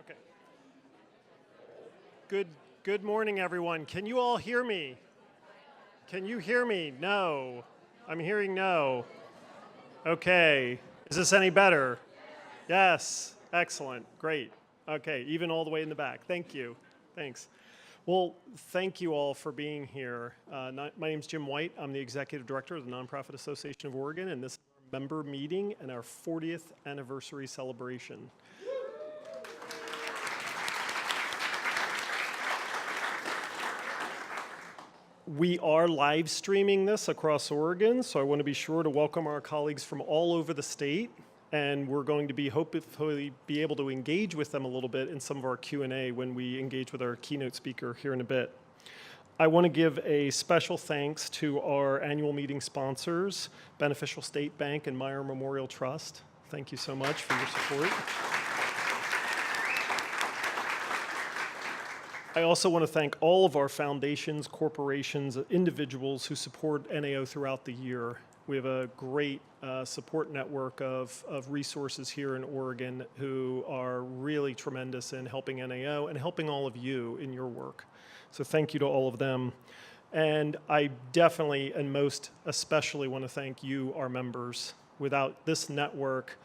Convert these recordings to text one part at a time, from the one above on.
Okay. Good morning, everyone. Can you all hear me? Can you hear me? No. I'm hearing no. Okay. Is this any better? Yes. Excellent. Great. Okay. Even all the way in the back. Thank you. Thanks. Well, thank you all for being here. My name's Jim White. I'm the Executive Director of the Nonprofit Association of Oregon, and this is our member meeting and our 40th anniversary celebration. We are live streaming this across Oregon, so I want to be sure to welcome our colleagues from all over the state, and we're going to be hopefully be able to engage with them a little bit in some of our Q&A when we engage with our keynote speaker here in a bit. I want to give a special thanks to our annual meeting sponsors, Beneficial State Bank and Meyer Memorial Trust. Thank you so much for your support. I also want to thank all of our foundations, corporations, individuals who support NAO throughout the year. We have a great support network of resources here in Oregon who are really tremendous in helping NAO and helping all of you in your work. So thank you to all of them. And I definitely and most especially want to thank you, our members. Without this network,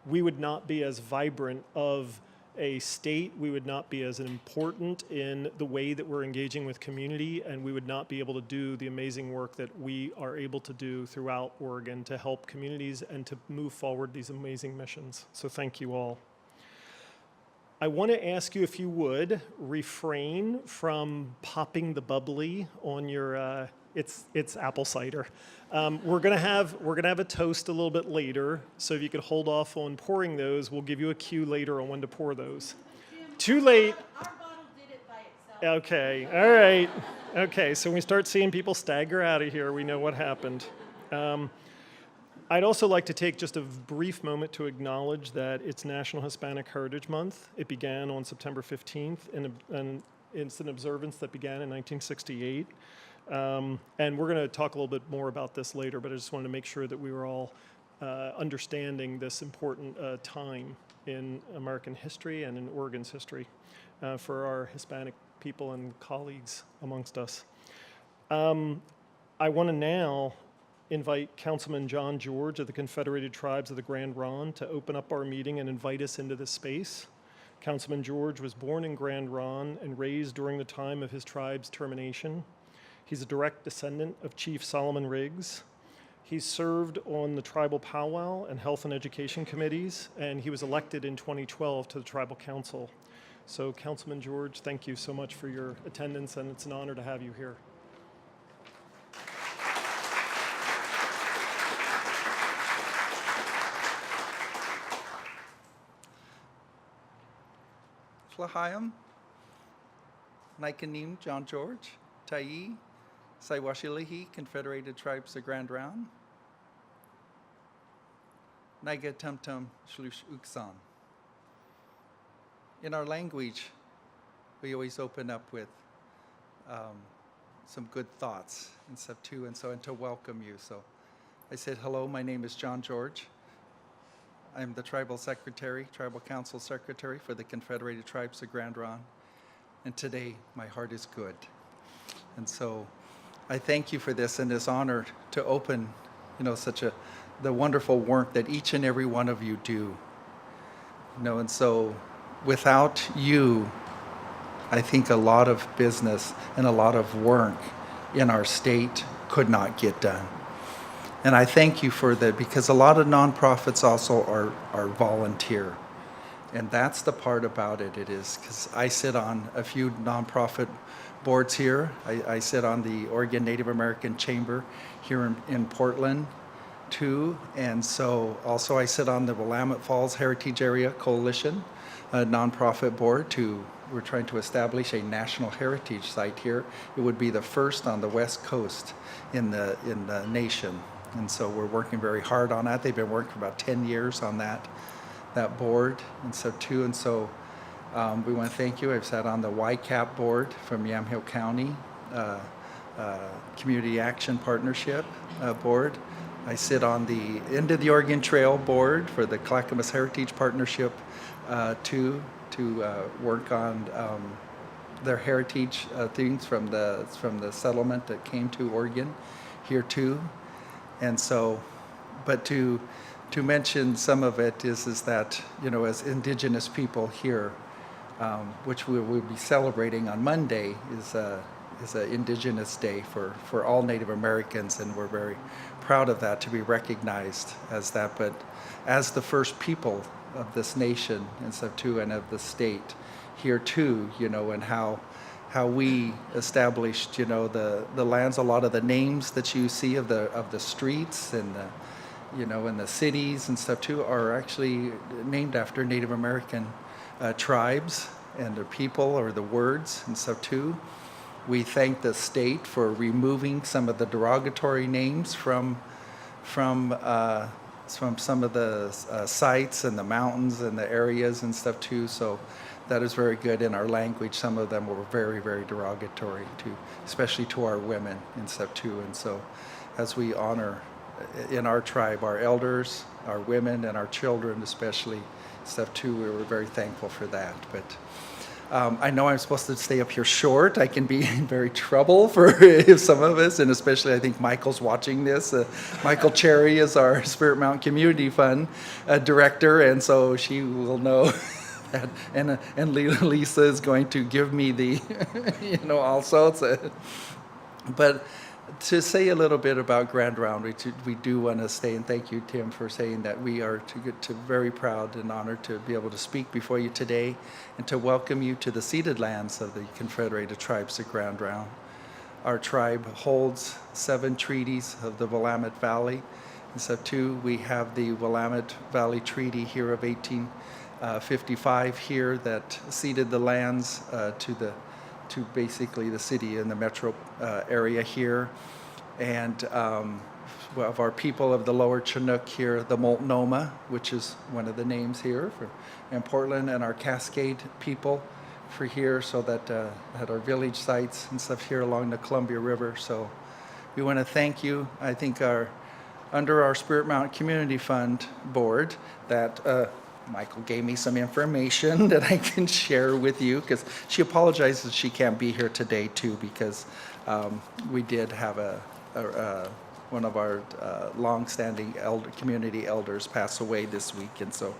we would not be as vibrant of a state, we would not be as important in the way that we're engaging with community, and we would not be able to do the amazing work that we are able to do throughout Oregon to help communities and to move forward these amazing missions. So thank you all. I want to ask you, if you would, refrain from popping the bubbly on your, it's apple cider. We're gonna have a toast a little bit later, so if you could hold off on pouring those, we'll give you a cue later on when to pour those. Too late. Our bottle did it by itself. Okay, all right. Okay, so when we start seeing people stagger out of here, we know what happened. I'd also like to take just a brief moment to acknowledge that it's National Hispanic Heritage Month. It began on September 15th, and it's an observance that began in 1968. And we're going to talk a little bit more about this later, but I just wanted to make sure that we were all understanding this important time in American history and in Oregon's history for our Hispanic people and colleagues amongst us. I want to now invite Councilman John George of the Confederated Tribes of the Grand Ronde to open up our meeting and invite us into this space. Councilman George was born in Grand Ronde and raised during the time of his tribe's termination. He's a direct descendant of Chief Solomon Riggs. He's served on the Tribal Powwow and Health and Education Committees, and he was elected in 2012 to the Tribal Council. So, Councilman George, thank you so much for your attendance, and it's an honor to have you here. Flahayam, Nikanim, John George, Tyee, Saiwashilihi, Confederated Tribes of Grand Ronde, Naiga Tumtum Shlush Uksan. In our language, we always open up with some good thoughts and stuff too, and to welcome you. So I said, hello, my name is John George. I'm the Tribal Secretary, Tribal Council Secretary for the Confederated Tribes of Grand Ronde, and today my heart is good. And so I thank you for this and this honor to open, the wonderful work that each and every one of you do. And so without you, I think a lot of business and a lot of work in our state could not get done. And I thank you for that, because a lot of nonprofits also are volunteer. And that's the part about it. It is, because I sit on a few nonprofit boards here. I sit on the Oregon Native American Chamber here in Portland too. And so also I sit on the Willamette Falls Heritage Area Coalition, a nonprofit board. We're trying to establish a national heritage site here. It would be the first on the West Coast in the nation. And so we're working very hard on that. They've been working for about 10 years on that board. And so we want to thank you. I've sat on the YCAP board from Yamhill County, Community Action Partnership board. I sit on the End of the Oregon Trail board for the Clackamas Heritage Partnership to work on their heritage things from the settlement that came to Oregon here too. And so, but to mention some of it is that, you know, as Indigenous people here, which we will be celebrating on Monday, is an Indigenous Day for all Native Americans, and we're very proud of that, to be recognized as that. But as the first people of this nation and stuff too, and of the state here too, you know, and how we established, you know, the lands. A lot of the names that you see of the streets and the, you know, and the cities and stuff too are actually named after Native American tribes and their people, or the words and stuff too. We thank the state for removing some of the derogatory names from some of the sites and the mountains and the areas and stuff too. So that is very good in our language. Some of them were very, very derogatory to, especially to our women and stuff too. And so, as we honor in our tribe our elders, our women, and our children especially stuff too, we were very thankful for that. But I know I'm supposed to stay up here short. I can be in very trouble for some of us, and especially I think Michael's watching this. Michael Cherry is our Spirit Mountain Community Fund director, and so she will know that. And Lisa is going to give me the, you know, also. But to say a little bit about Grand Round, we do want to say, and thank you, Tim, for saying that we are very proud and honored to be able to speak before you today and to welcome you to the ceded lands of the Confederated Tribes of Grand Round. Our tribe holds 7 treaties of the Willamette Valley. And so, too, we have the Willamette Valley Treaty here of 1855 here that ceded the lands to basically the city and the metro area here. And of our people of the lower Chinook here, the Multnomah, which is one of the names here in Portland, and our Cascade people for here, so that at our village sites and stuff here along the Columbia River. So we want to thank you. I think under our Spirit Mountain Community Fund board that Michael gave me some information that I can share with you, because she apologizes she can't be here today too, because we did have one of our long-standing community elders pass away this week, and so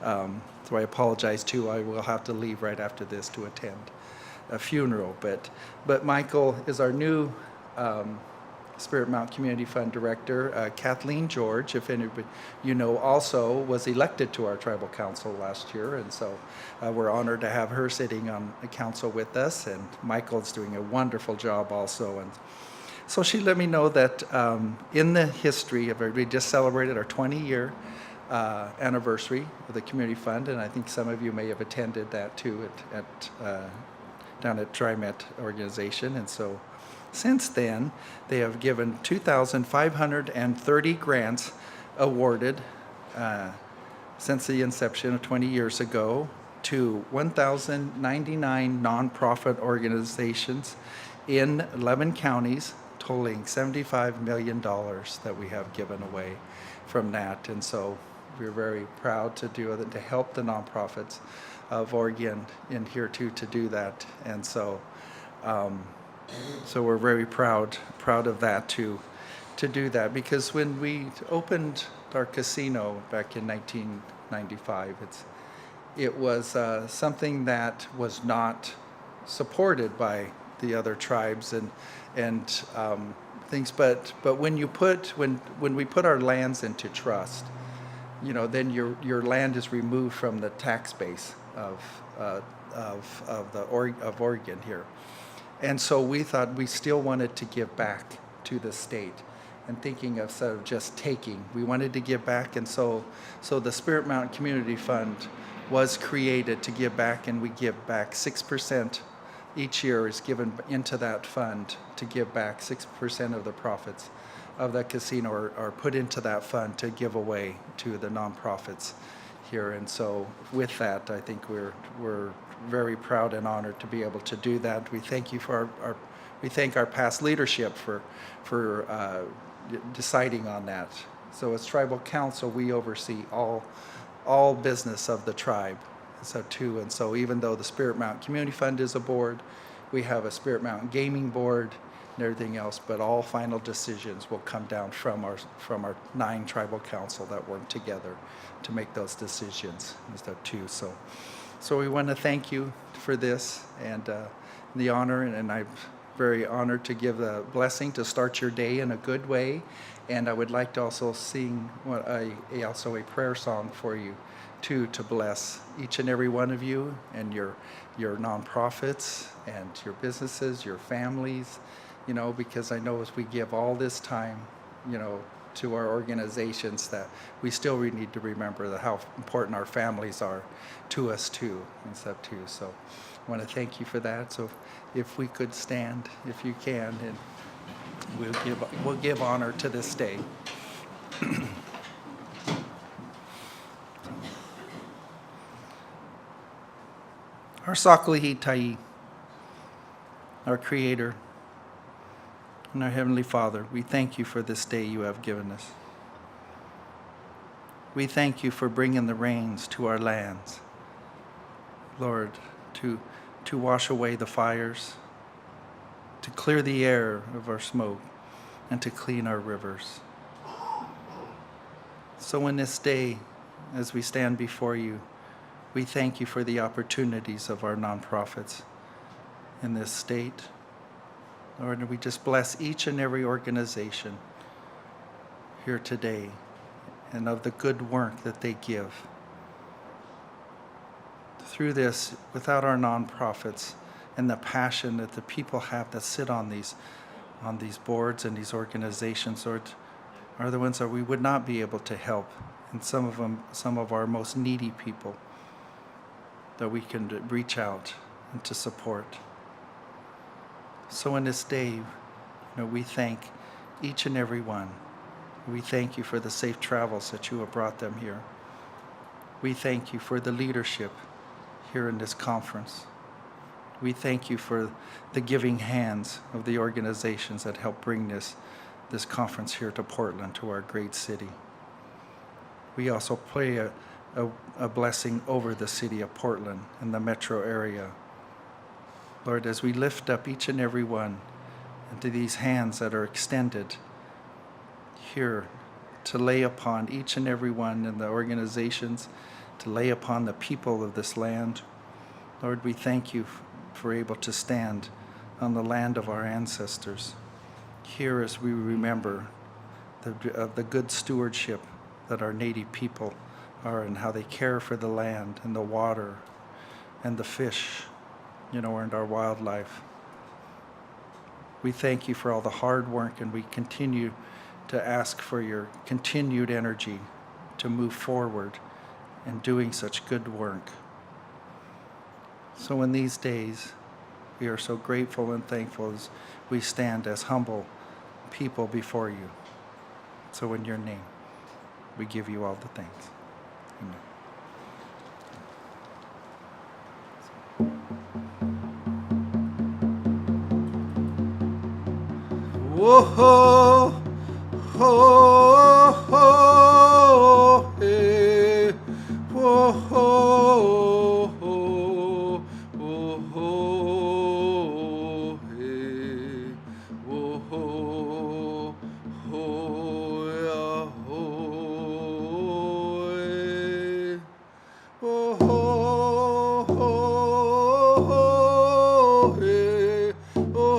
I apologize too. I will have to leave right after this to attend a funeral. But Michael is our new Spirit Mountain Community Fund Director. Kathleen George, if anybody you know, also was elected to our tribal council last year, and so we're honored to have her sitting on the council with us, and Michael's doing a wonderful job also. And so she let me know that in the history of we just celebrated our 20-year anniversary of the Community Fund, and I think some of you may have attended that too down at TriMet organization. And so since then, they have given 2,530 grants awarded since the inception of 20 years ago to 1,099 nonprofit organizations in 11 counties, totaling $75 million that we have given away from that. And so we're very proud to do it, to help the nonprofits of Oregon in here too to do that. And so so we're very proud of that to do that, because when we opened our casino back in 1995, it was something that was not supported by the other tribes and things. But when we put our lands into trust, you know, then your land is removed from the tax base of Oregon here. And so we thought we still wanted to give back to the state, and thinking of sort of just taking, we wanted to give back. And so the Spirit Mountain Community Fund was created to give back, and we give back 6% each year is given into that fund to give back. 6% of the profits of the casino are put into that fund to give away to the nonprofits here. And so with that, I think we're very proud and honored to be able to do that. We thank you for we thank our past leadership for deciding on that. So as tribal council, we oversee all business of the tribe, So too, and so even though the Spirit Mountain Community Fund is a board, we have a Spirit Mountain Gaming Board and everything else, but all final decisions will come down from our 9 tribal council that work together to make those decisions and stuff too. So we want to thank you for this and the honor, and I'm very honored to give the blessing to start your day in a good way. And I would like to also sing also a prayer song for you too, to bless each and every one of you and your nonprofits and your businesses, your families, you know, because I know as we give all this time, you know, to our organizations, that we still need to remember that how important our families are to us too, and stuff too. So I want to thank you for that. So if we could stand, if you can, and we'll give honor to this day. Our Sakalihi Tyee, our Creator, and our Heavenly Father, we thank you for this day you have given us. We thank you for bringing the rains to our lands, Lord, to wash away the fires, to clear the air of our smoke, and to clean our rivers. So in this day, as we stand before you, we thank you for the opportunities of our nonprofits in this state. Lord, and we just bless each and every organization here today and of the good work that they give. Through this, without our nonprofits and the passion that the people have that sit on these boards and these organizations, Lord, are the ones that we would not be able to help, and some of our most needy people that we can reach out and to support. So in this day, you know, we thank each and every one. We thank you for the safe travels that you have brought them here. We thank you for the leadership here in this conference. We thank you for the giving hands of the organizations that help bring this conference here to Portland, to our great city. We also pray a blessing over the city of Portland and the metro area. Lord, as we lift up each and every one into these hands that are extended here to lay upon each and every one in the organizations, to lay upon the people of this land, Lord, we thank you for able to stand on the land of our ancestors here as we remember the good stewardship that our native people are, and how they care for the land and the water and the fish, you know, and our wildlife. We thank you for all the hard work, and we continue to ask for your continued energy to move forward in doing such good work. So in these days, we are so grateful and thankful as we stand as humble people before you. So in your name, we give you all the thanks. Amen. Whoa, ho, ho, hey. Whoa, ho, ho, ho, hey. Whoa, ho, yeah, ho, hey. Whoa, ho, hey. Oh,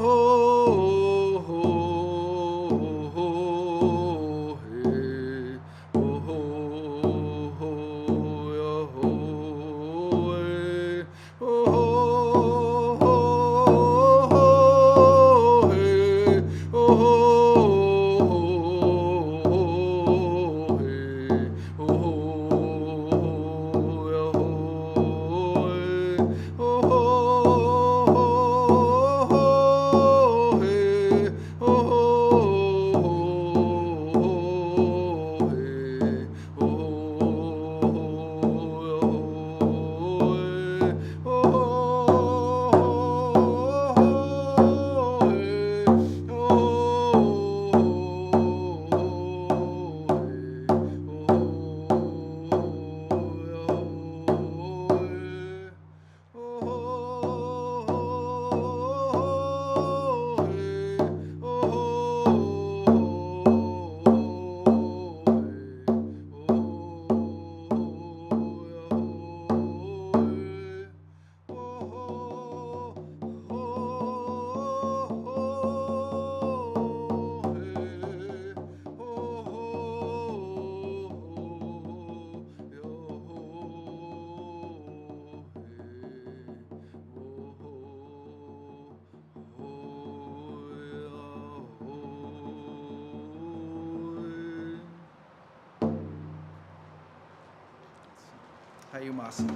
Hayumasi.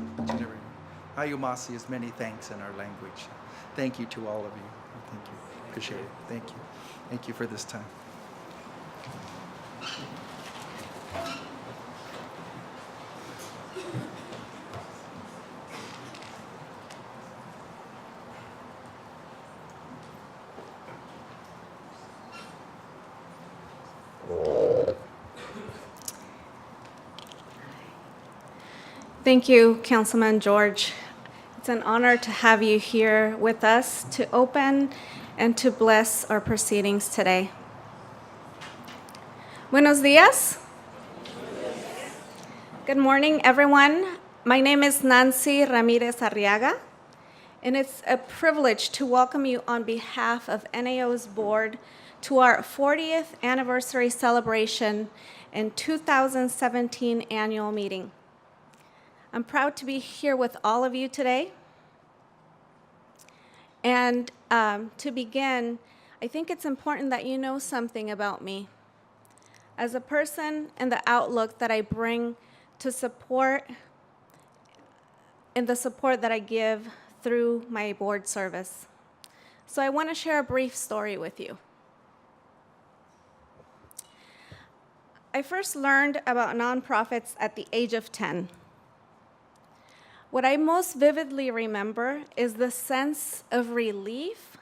Hayumasi is many thanks in our language. Thank you to all of you. Thank you. Appreciate it. Thank you. Thank you for this time. Thank you, Councilman George. It's an honor to have you here with us to open and to bless our proceedings today. Buenos días. Good morning, everyone. My name is Nancy Ramirez Arriaga, and it's a privilege to welcome you on behalf of NAO's board to our 40th anniversary celebration and 2017 annual meeting. I'm proud to be here with all of you today. And to begin, I think it's important that you know something about me as a person and the outlook that I bring to support and the support that I give through my board service. So I want to share a brief story with you. I first learned about nonprofits at the age of 10. What I most vividly remember is the sense of relief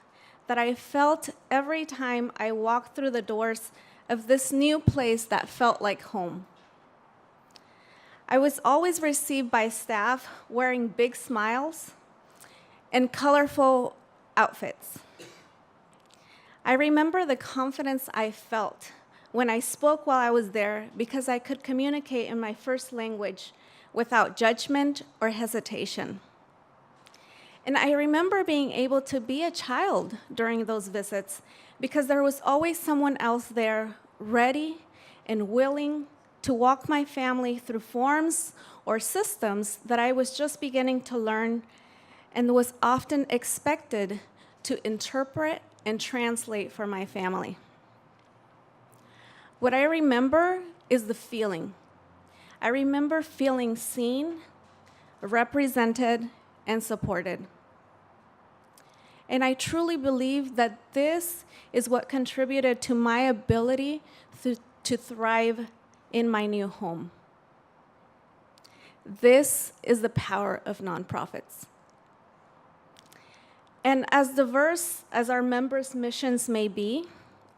that I felt every time I walked through the doors of this new place that felt like home. I was always received by staff wearing big smiles and colorful outfits. I remember the confidence I felt when I spoke while I was there because I could communicate in my first language without judgment or hesitation. And I remember being able to be a child during those visits because there was always someone else there ready and willing to walk my family through forms or systems that I was just beginning to learn and was often expected to interpret and translate for my family. What I remember is the feeling. I remember feeling seen, represented, and supported. And I truly believe that this is what contributed to my ability to thrive in my new home. This is the power of nonprofits. And as diverse as our members' missions may be,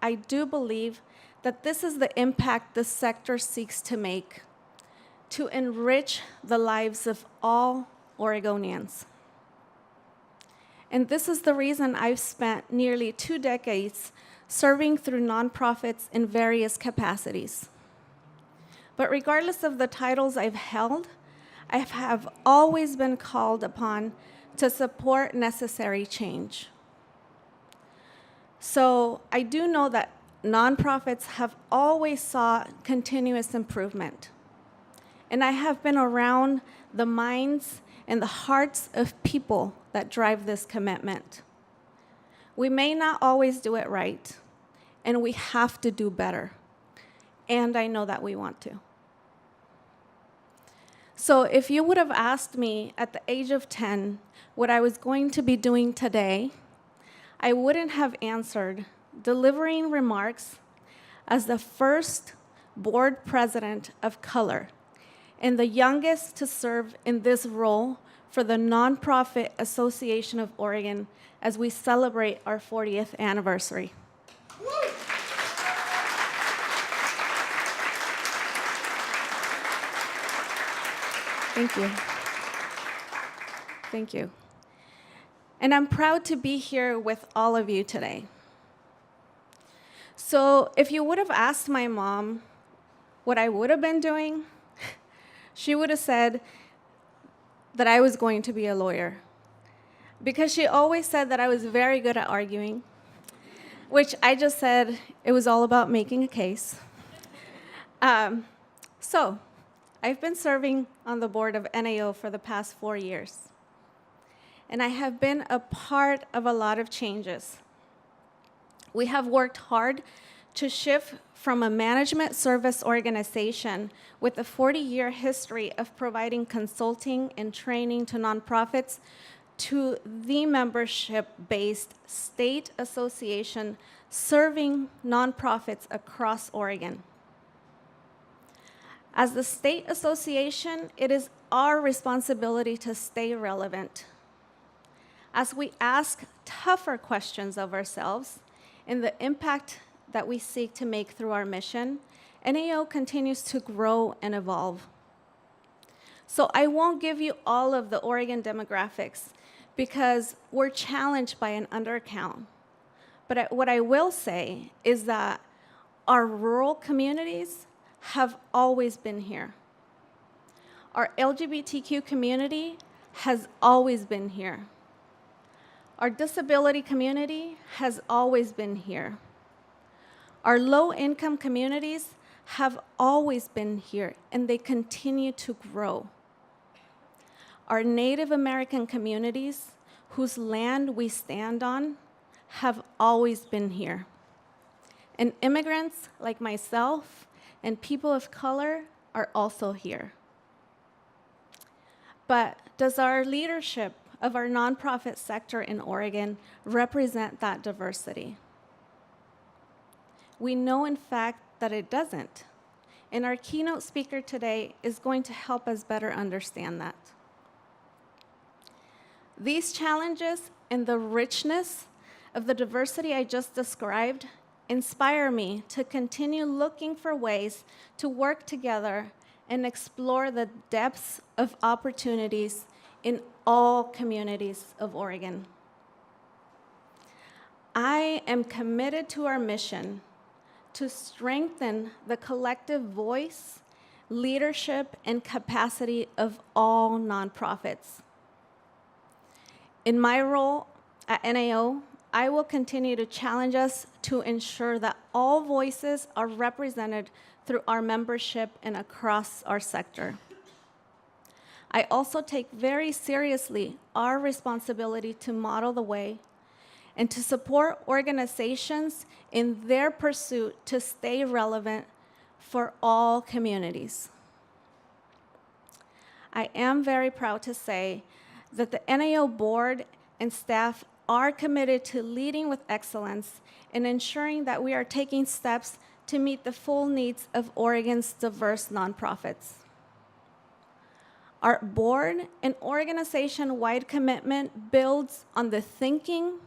I do believe that this is the impact the sector seeks to make, to enrich the lives of all Oregonians. And this is the reason I've spent nearly 2 decades serving through nonprofits in various capacities. But regardless of the titles I've held, I have always been called upon to support necessary change. So I do know that nonprofits have always sought continuous improvement. And I have been around the minds and the hearts of people that drive this commitment. We may not always do it right, and we have to do better. And I know that we want to. So if you would have asked me at the age of 10 what I was going to be doing today, I wouldn't have answered delivering remarks as the first board president of color and the youngest to serve in this role for the Nonprofit Association of Oregon as we celebrate our 40th anniversary. Thank you. Thank you. And I'm proud to be here with all of you today. So if you would have asked my mom what I would have been doing, she would have said that I was going to be a lawyer, because she always said that I was very good at arguing, which I just said it was all about making a case. So I've been serving on the board of NAO for the past 4 years, and I have been a part of a lot of changes. We have worked hard to shift from a management service organization with a 40-year history of providing consulting and training to nonprofits to the membership-based state association serving nonprofits across Oregon. As the state association, it is our responsibility to stay relevant. As we ask tougher questions of ourselves and the impact that we seek to make through our mission, NAO continues to grow and evolve. So I won't give you all of the Oregon demographics because we're challenged by an undercount. But what I will say is that our rural communities have always been here. Our LGBTQ community has always been here. Our disability community has always been here. Our low-income communities have always been here, and they continue to grow. Our Native American communities, whose land we stand on, have always been here. And immigrants like myself and people of color are also here. But does our leadership of our nonprofit sector in Oregon represent that diversity? We know, in fact, that it doesn't. And our keynote speaker today is going to help us better understand that. These challenges and the richness of the diversity I just described inspire me to continue looking for ways to work together and explore the depths of opportunities in all communities of Oregon. I am committed to our mission to strengthen the collective voice, leadership, and capacity of all nonprofits. In my role at NAO, I will continue to challenge us to ensure that all voices are represented through our membership and across our sector. I also take very seriously our responsibility to model the way and to support organizations in their pursuit to stay relevant for all communities. I am very proud to say that the NAO board and staff are committed to leading with excellence and ensuring that we are taking steps to meet the full needs of Oregon's diverse nonprofits. Our board and organization-wide commitment builds on the thinking,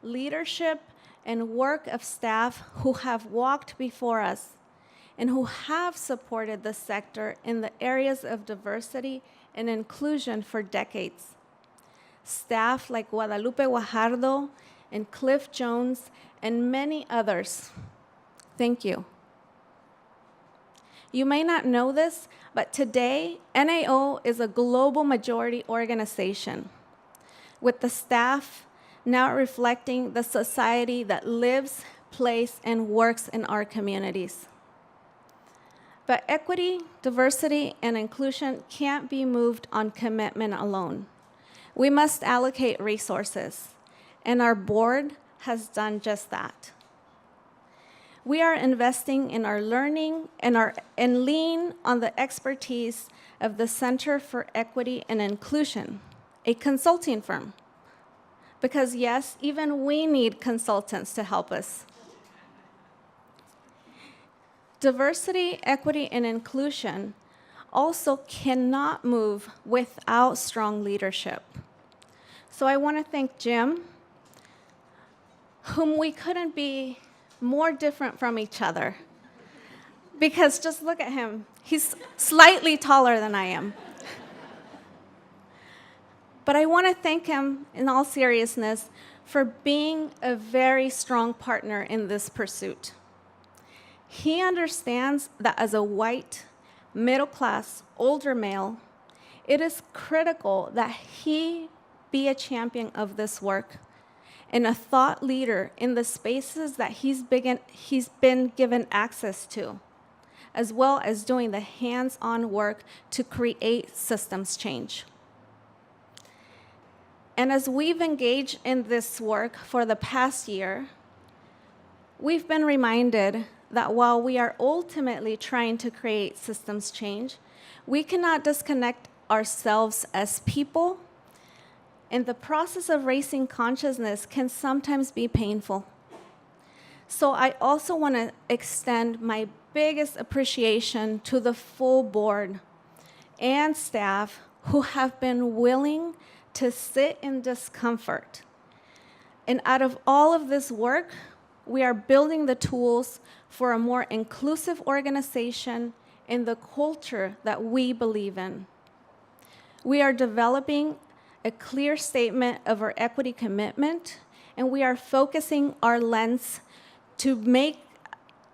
leadership, and work of staff who have walked before us and who have supported the sector in the areas of diversity and inclusion for decades. Staff like Guadalupe Guajardo and Cliff Jones and many others. Thank you. You may not know this, but today, NAO is a global majority organization, with the staff now reflecting the society that lives, plays, and works in our communities. But equity, diversity, and inclusion can't be moved on commitment alone. We must allocate resources, and our board has done just that. We are investing in our learning and lean on the expertise of the Center for Equity and Inclusion, a consulting firm. Because yes, even we need consultants to help us. Diversity, equity, and inclusion also cannot move without strong leadership. So I want to thank Jim, whom we couldn't be more different from each other. Because just look at him. He's slightly taller than I am. But I want to thank him, in all seriousness, for being a very strong partner in this pursuit. He understands that as a white, middle-class, older male, it is critical that he be a champion of this work and a thought leader in the spaces that he's been given access to, as well as doing the hands-on work to create systems change. And as we've engaged in this work for the past year, we've been reminded that while we are ultimately trying to create systems change, we cannot disconnect ourselves as people, and the process of raising consciousness can sometimes be painful. So I also want to extend my biggest appreciation to the full board and staff who have been willing to sit in discomfort. And out of all of this work, we are building the tools for a more inclusive organization and the culture that we believe in. We are developing a clear statement of our equity commitment, and we are focusing our lens to make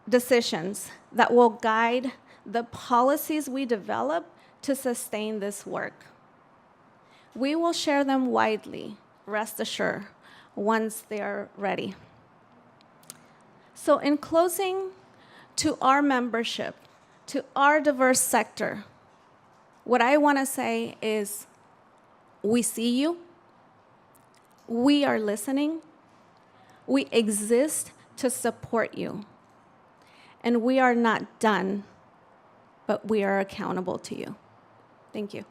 decisions that will guide the policies we develop to sustain this work. We will share them widely, rest assured, once they are ready. So in closing, to our membership, to our diverse sector, what I want to say is, we see you, we are listening, we exist to support you, and we are not done, but we are accountable to you. Thank you.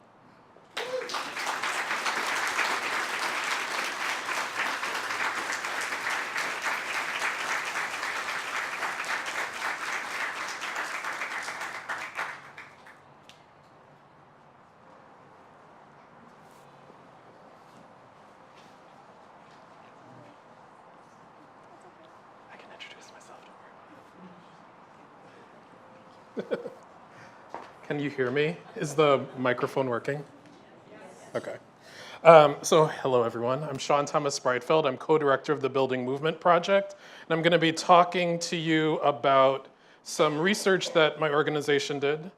I can introduce myself. Can you hear me? Is the microphone working? Okay. So hello, everyone. I'm Shawn Feld. I'm co-director of the Building Movement Project, and I'm going to be talking to you about some research that my organization did.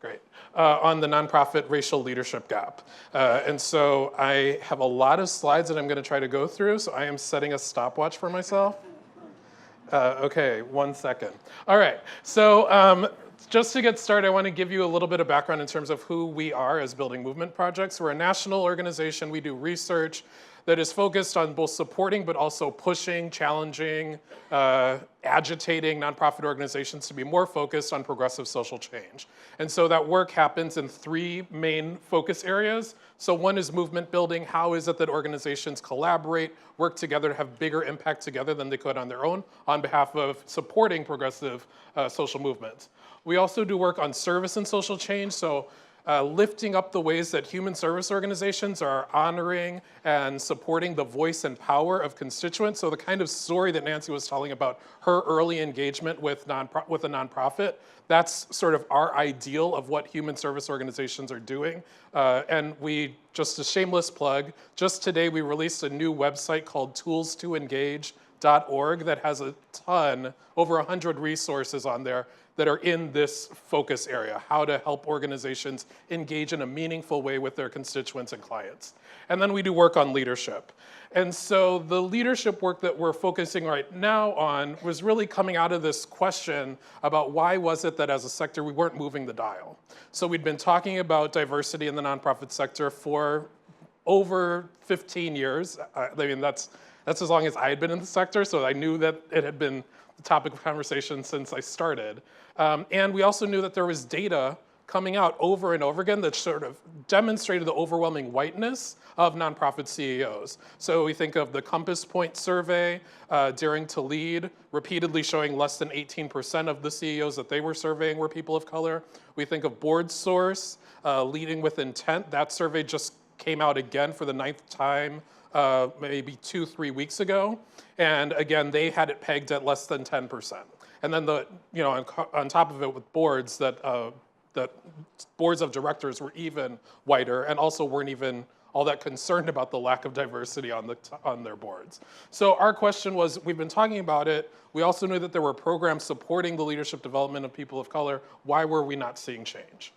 Great. On the nonprofit racial leadership gap. And so I have a lot of slides that I'm going to try to go through, so I am setting a stopwatch for myself. Okay, 1 second. All right, so just to get started, I want to give you a little bit of background in terms of who we are as Building Movement Projects. We're a national organization. We do research that is focused on both supporting but also pushing, challenging, agitating nonprofit organizations to be more focused on progressive social change. And so that work happens in 3 main focus areas. So one is movement building. How is it that organizations collaborate, work together to have bigger impact together than they could on their own on behalf of supporting progressive social movements? We also do work on service and social change. So lifting up the ways that human service organizations are honoring and supporting the voice and power of constituents. So the kind of story that Nancy was telling about her early engagement with a nonprofit, that's sort of our ideal of what human service organizations are doing. And we, just a shameless plug, just today we released a new website called toolstoengage.org that has a ton, over 100 resources on there that are in this focus area, how to help organizations engage in a meaningful way with their constituents and clients. And then we do work on leadership. And so the leadership work that we're focusing right now on was really coming out of this question about why was it that as a sector we weren't moving the dial. So we'd been talking about diversity in the nonprofit sector for over 15 years. I mean, that's as long as I had been in the sector, so I knew that it had been the topic of conversation since I started. And we also knew that there was data coming out over and over again that sort of demonstrated the overwhelming whiteness of nonprofit CEOs. So we think of the Compass Point survey, Daring to Lead, repeatedly showing less than 18% of the CEOs that they were surveying were people of color. We think of Board Source, Leading with Intent. That survey just came out again for the 9th time, maybe 2-3 weeks ago. And again, they had it pegged at less than 10%. And then on top of it with boards, that boards of directors were even whiter and also weren't even all that concerned about the lack of diversity on their boards. So our question was, we've been talking about it. We also knew that there were programs supporting the leadership development of people of color. Why were we not seeing change?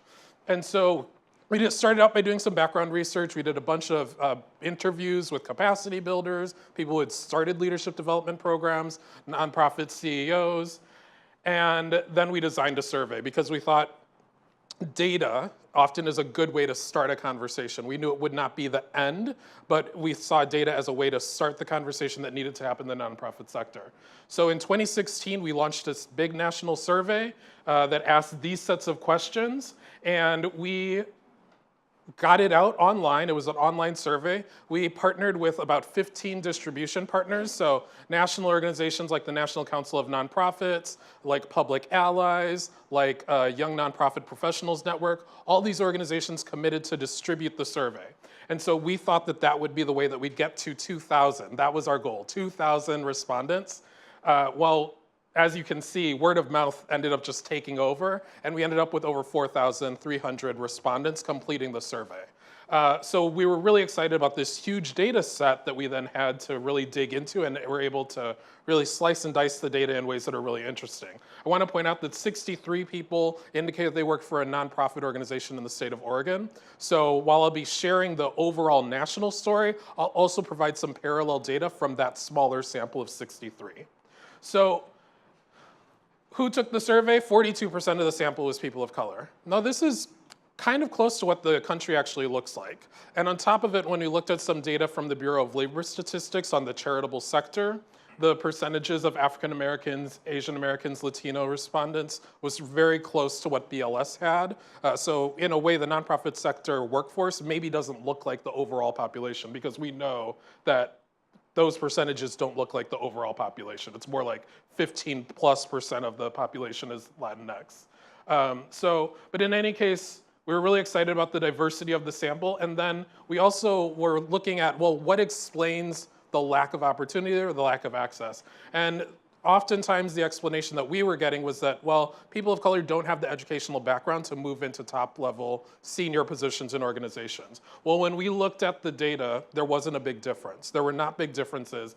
And so we just started out by doing some background research. We did a bunch of interviews with capacity builders, people who had started leadership development programs, nonprofit CEOs, and then we designed a survey because we thought data often is a good way to start a conversation. We knew it would not be the end, but we saw data as a way to start the conversation that needed to happen in the nonprofit sector. So in 2016, we launched this big national survey that asked these sets of questions, and we got it out online. It was an online survey. We partnered with about 15 distribution partners, so national organizations like the National Council of Nonprofits, like Public Allies, like Young Nonprofit Professionals Network. All these organizations committed to distribute the survey. And so we thought that that would be the way that we'd get to 2,000. That was our goal, 2,000 respondents. Well, as you can see, word of mouth ended up just taking over, and we ended up with over 4,300 respondents completing the survey. So we were really excited about this huge data set that we then had to really dig into, and we're able to really slice and dice the data in ways that are really interesting. I want to point out that 63 people indicated they work for a nonprofit organization in the state of Oregon. So while I'll be sharing the overall national story, I'll also provide some parallel data from that smaller sample of 63. So who took the survey? 42% of the sample was people of color. Now this is kind of close to what the country actually looks like. And on top of it, when we looked at some data from the Bureau of Labor Statistics on the charitable sector, the percentages of African Americans, Asian Americans, Latino respondents was very close to what BLS had. So in a way, the nonprofit sector workforce maybe doesn't look like the overall population, because we know that those percentages don't look like the overall population. It's more like 15+% of the population is Latinx. But in any case, we were really excited about the diversity of the sample. And then we also were looking at, well, what explains the lack of opportunity or the lack of access? And oftentimes the explanation that we were getting was that, well, people of color don't have the educational background to move into top-level senior positions in organizations. Well, when we looked at the data, there wasn't a big difference. There were not big differences.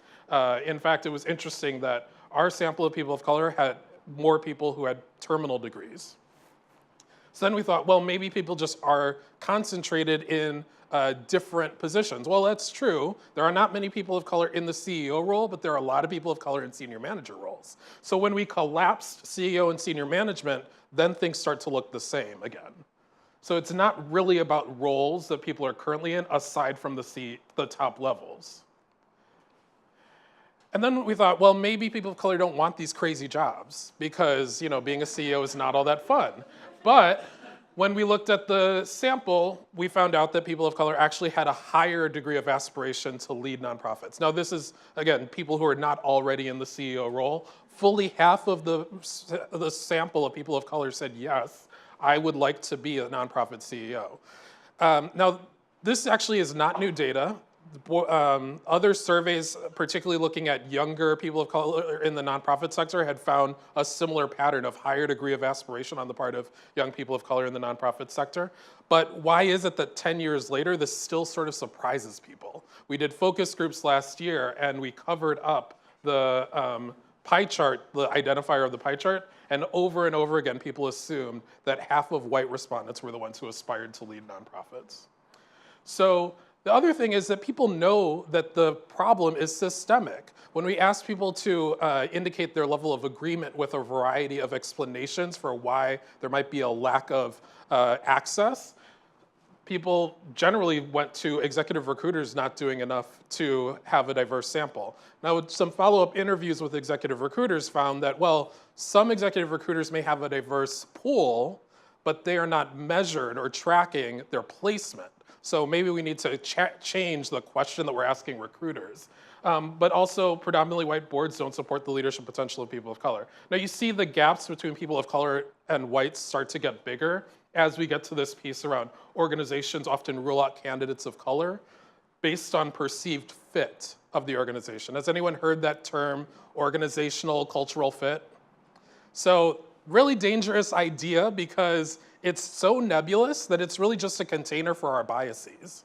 In fact, it was interesting that our sample of people of color had more people who had terminal degrees. So then we thought, well, maybe people just are concentrated in different positions. Well, that's true. There are not many people of color in the CEO role, but there are a lot of people of color in senior manager roles. So when we collapsed CEO and senior management, then things start to look the same again. So it's not really about roles that people are currently in, aside from the top levels. And then we thought, well, maybe people of color don't want these crazy jobs, because being a CEO is not all that fun. But when we looked at the sample, we found out that people of color actually had a higher degree of aspiration to lead nonprofits. Now this is, again, people who are not already in the CEO role. Fully half of the sample of people of color said, yes, I would like to be a nonprofit CEO. Now, this actually is not new data. Other surveys, particularly looking at younger people of color in the nonprofit sector, had found a similar pattern of higher degree of aspiration on the part of young people of color in the nonprofit sector. But why is it that 10 years later, this still sort of surprises people? We did focus groups last year, and we covered up the pie chart, the identifier of the pie chart, and over again, people assumed that half of white respondents were the ones who aspired to lead nonprofits. So the other thing is that people know that the problem is systemic. When we ask people to indicate their level of agreement with a variety of explanations for why there might be a lack of access, people generally went to executive recruiters not doing enough to have a diverse sample. Now, some follow-up interviews with executive recruiters found that, well, some executive recruiters may have a diverse pool, but they are not measured or tracking their placement. So maybe we need to change the question that we're asking recruiters. But also, predominantly white boards don't support the leadership potential of people of color. Now you see the gaps between people of color and whites start to get bigger as we get to this piece around organizations often rule out candidates of color based on perceived fit of the organization. Has anyone heard that term, organizational cultural fit? So really dangerous idea, because it's so nebulous that it's really just a container for our biases.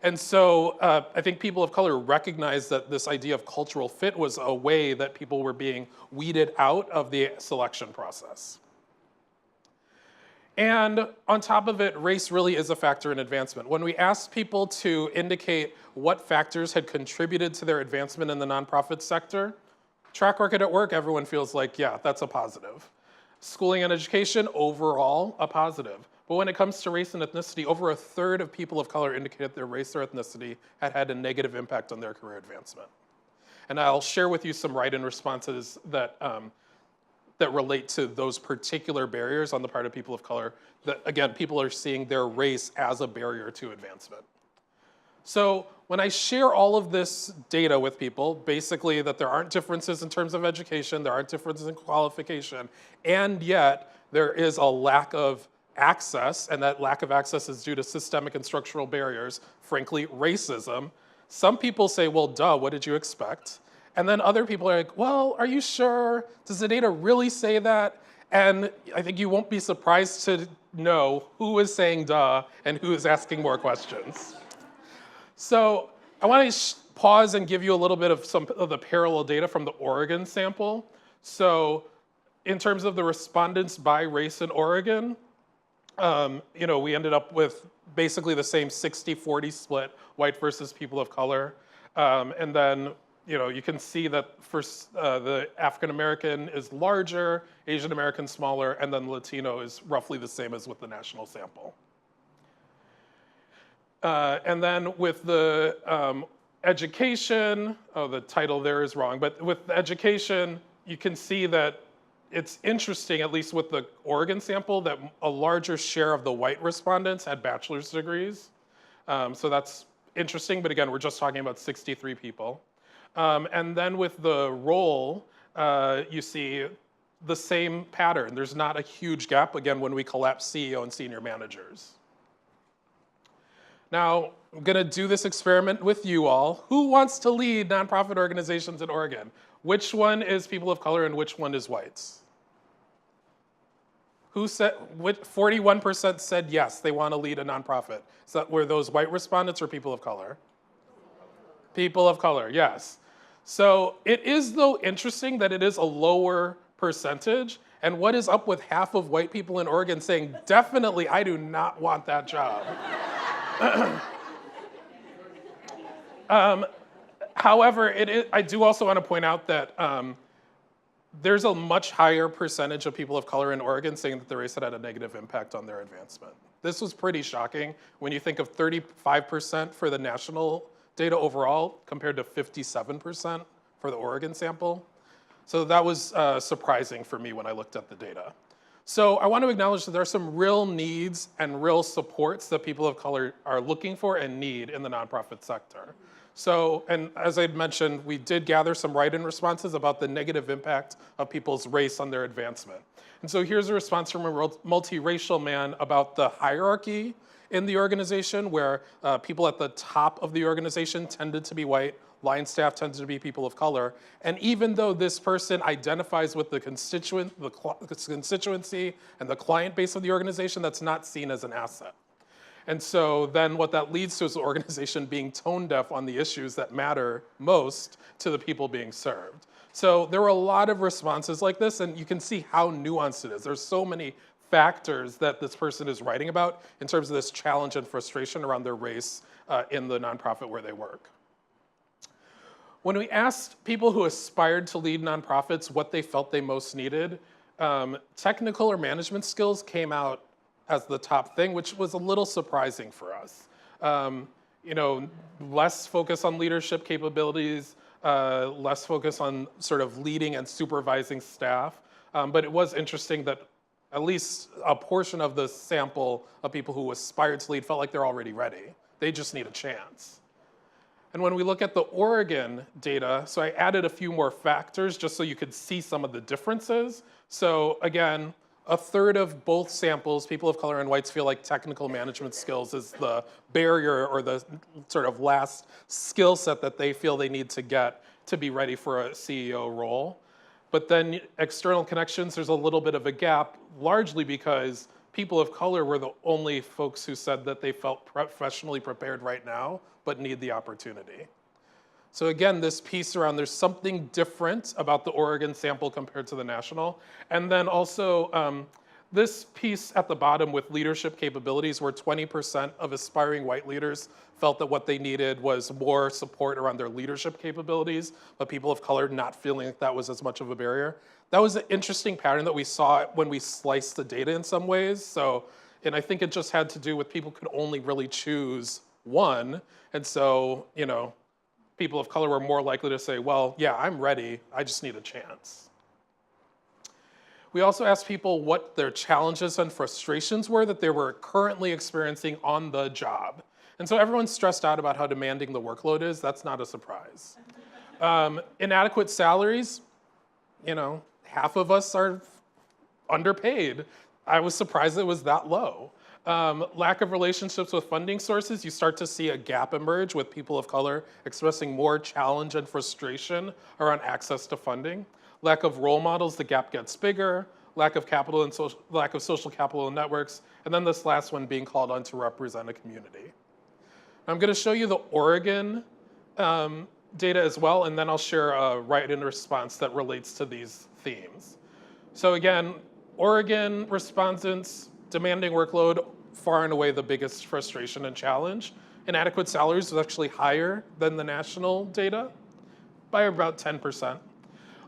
And so I think people of color recognize that this idea of cultural fit was a way that people were being weeded out of the selection process. And on top of it, race really is a factor in advancement. When we asked people to indicate what factors had contributed to their advancement in the nonprofit sector, track record at work, everyone feels like, yeah, that's a positive. Schooling and education, overall, a positive. But when it comes to race and ethnicity, over a third of people of color indicated their race or ethnicity had had a negative impact on their career advancement. And I'll share with you some write-in responses that, that relate to those particular barriers on the part of people of color, that again, people are seeing their race as a barrier to advancement. So when I share all of this data with people, basically that there aren't differences in terms of education, there aren't differences in qualification, and yet there is a lack of access, and that lack of access is due to systemic and structural barriers, frankly, racism. Some people say, well, duh, what did you expect? And then other people are like, well, are you sure? Does the data really say that? And I think you won't be surprised to know who is saying duh and who is asking more questions. So I want to pause and give you a little bit of some of the parallel data from the Oregon sample. So in terms of the respondents by race in Oregon, we ended up with basically the same 60-40 split, white versus people of color. And then, you can see that first the African American is larger, Asian American smaller, and then Latino is roughly the same as with the national sample. And then with the education, the title there is wrong, but with the education, you can see that it's interesting, at least with the Oregon sample, that a larger share of the white respondents had bachelor's degrees. So that's interesting, but again, we're just talking about 63 people. And then with the role, you see the same pattern. There's not a huge gap, again, when we collapse CEO and senior managers. Now, I'm gonna do this experiment with you all. Who wants to lead nonprofit organizations in Oregon? Which one is people of color and which one is whites? Who said, 41% said yes, they want to lead a nonprofit. Were those white respondents or people of color? People of color, yes. So it is, though, interesting that it is a lower percentage. And what is up with half of white people in Oregon saying, definitely, I do not want that job? However, I do also want to point out that there's a much higher percentage of people of color in Oregon saying that the race had a negative impact on their advancement. This was pretty shocking when you think of 35% for the national data overall compared to 57% for the Oregon sample. So that was surprising for me when I looked at the data. So I want to acknowledge that there are some real needs and real supports that people of color are looking for and need in the nonprofit sector. So, and as I'd mentioned, we did gather some write-in responses about the negative impact of people's race on their advancement. And so here's a response from a multiracial man about the hierarchy in the organization, where people at the top of the organization tended to be white, line staff tended to be people of color. And even though this person identifies with the constituency and the client base of the organization, that's not seen as an asset. And so then what that leads to is the organization being tone deaf on the issues that matter most to the people being served. So there were a lot of responses like this, and you can see how nuanced it is. There's so many factors that this person is writing about in terms of this challenge and frustration around their race in the nonprofit where they work. When we asked people who aspired to lead nonprofits what they felt they most needed, technical or management skills came out as the top thing, which was a little surprising for us. Less focus on leadership capabilities, less focus on sort of leading and supervising staff. But it was interesting that at least a portion of the sample of people who aspired to lead felt like they're already ready. They just need a chance. And when we look at the Oregon data, so I added a few more factors just so you could see some of the differences. So again, a third of both samples, people of color and whites, feel like technical management skills is the barrier or the sort of last skill set that they feel they need to get to be ready for a CEO role. But then external connections, there's a little bit of a gap, largely because people of color were the only folks who said that they felt professionally prepared right now, but need the opportunity. So again, this piece around there's something different about the Oregon sample compared to the national. And then also this piece at the bottom with leadership capabilities, where 20% of aspiring white leaders felt that what they needed was more support around their leadership capabilities, but people of color not feeling like that was as much of a barrier. That was an interesting pattern that we saw when we sliced the data in some ways. So And I think it just had to do with people could only really choose one. And so, people of color were more likely to say, well, yeah, I'm ready, I just need a chance. We also asked people what their challenges and frustrations were that they were currently experiencing on the job. And so everyone's stressed out about how demanding the workload is. That's not a surprise. Inadequate salaries, half of us are underpaid. I was surprised it was that low. Lack of relationships with funding sources, you start to see a gap emerge with people of color expressing more challenge and frustration around access to funding. Lack of role models, the gap gets bigger. Lack of capital and lack of social capital and networks. And then this last one, being called on to represent a community. I'm going to show you the Oregon data as well, and then I'll share a write-in response that relates to these themes. So again, Oregon respondents, demanding workload, far and away the biggest frustration and challenge. Inadequate salaries was actually higher than the national data by about 10%.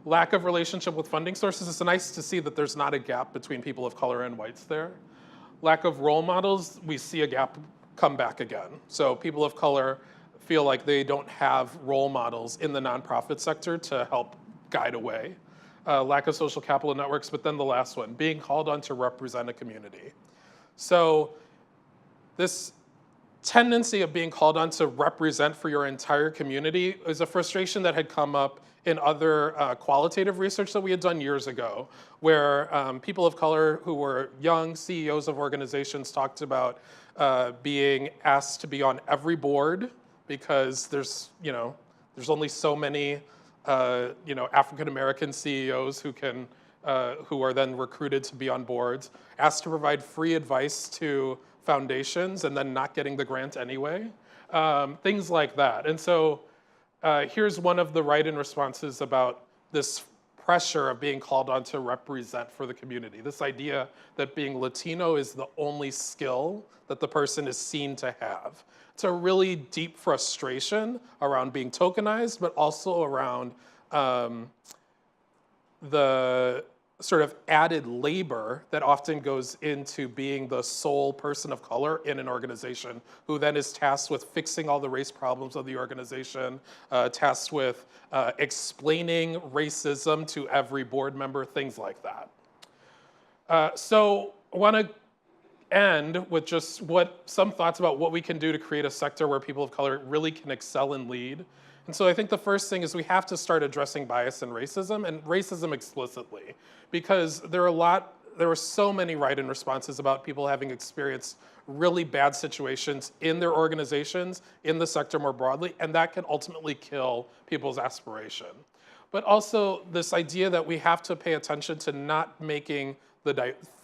Lack of relationship with funding sources, it's nice to see that there's not a gap between people of color and whites there. Lack of role models, we see a gap come back again. So people of color feel like they don't have role models in the nonprofit sector to help guide a way. Lack of social capital networks, but then the last one, being called on to represent a community. So this tendency of being called on to represent for your entire community is a frustration that had come up in other qualitative research that we had done years ago, where people of color who were young CEOs of organizations talked about being asked to be on every board because there's only so many African American CEOs who are then recruited to be on boards, asked to provide free advice to foundations and then not getting the grant anyway, things like that. And so here's one of the write-in responses about this pressure of being called on to represent for the community. This idea that being Latino is the only skill that the person is seen to have. It's a really deep frustration around being tokenized, but also around the sort of added labor that often goes into being the sole person of color in an organization, who then is tasked with fixing all the race problems of the organization, tasked with explaining racism to every board member, things like that. So I want to end with just some thoughts about what we can do to create a sector where people of color really can excel and lead. And so I think the first thing is we have to start addressing bias and racism explicitly, because there were so many write-in responses about people having experienced really bad situations in their organizations, in the sector more broadly, and that can ultimately kill people's aspiration. But also this idea that we have to pay attention to not making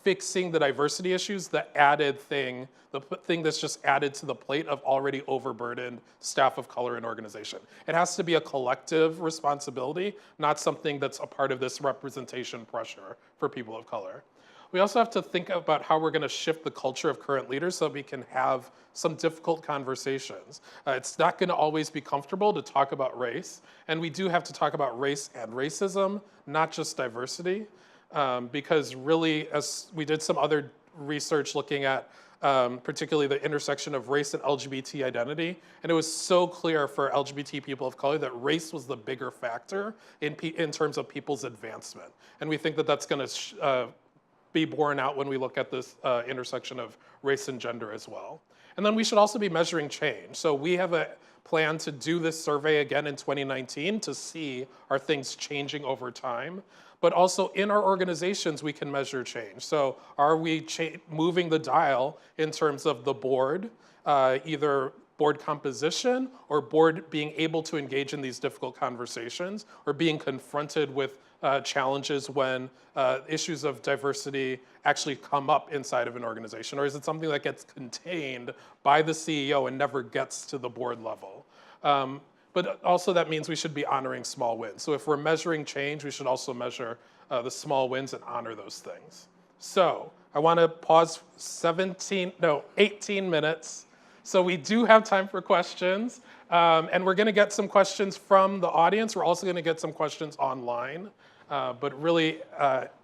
fixing the diversity issues the added thing, the thing that's just added to the plate of already overburdened staff of color in organization. It has to be a collective responsibility, not something that's a part of this representation pressure for people of color. We also have to think about how we're going to shift the culture of current leaders so we can have some difficult conversations. It's not going to always be comfortable to talk about race, and we do have to talk about race and racism, not just diversity. Because really, as we did some other research looking at particularly the intersection of race and LGBT identity, and it was so clear for LGBT people of color that race was the bigger factor in terms of people's advancement. And we think that that's going to be borne out when we look at this intersection of race and gender as well. And then we should also be measuring change. So we have a plan to do this survey again in 2019 to see are things changing over time. But also in our organizations, we can measure change. So are we moving the dial in terms of the board, either board composition or board being able to engage in these difficult conversations, or being confronted with challenges when issues of diversity actually come up inside of an organization? Or is it something that gets contained by the CEO and never gets to the board level? But also that means we should be honoring small wins. So if we're measuring change, we should also measure the small wins and honor those things. So I want to pause 18 minutes. So we do have time for questions. And we're going to get some questions from the audience. We're also going to get some questions online. But really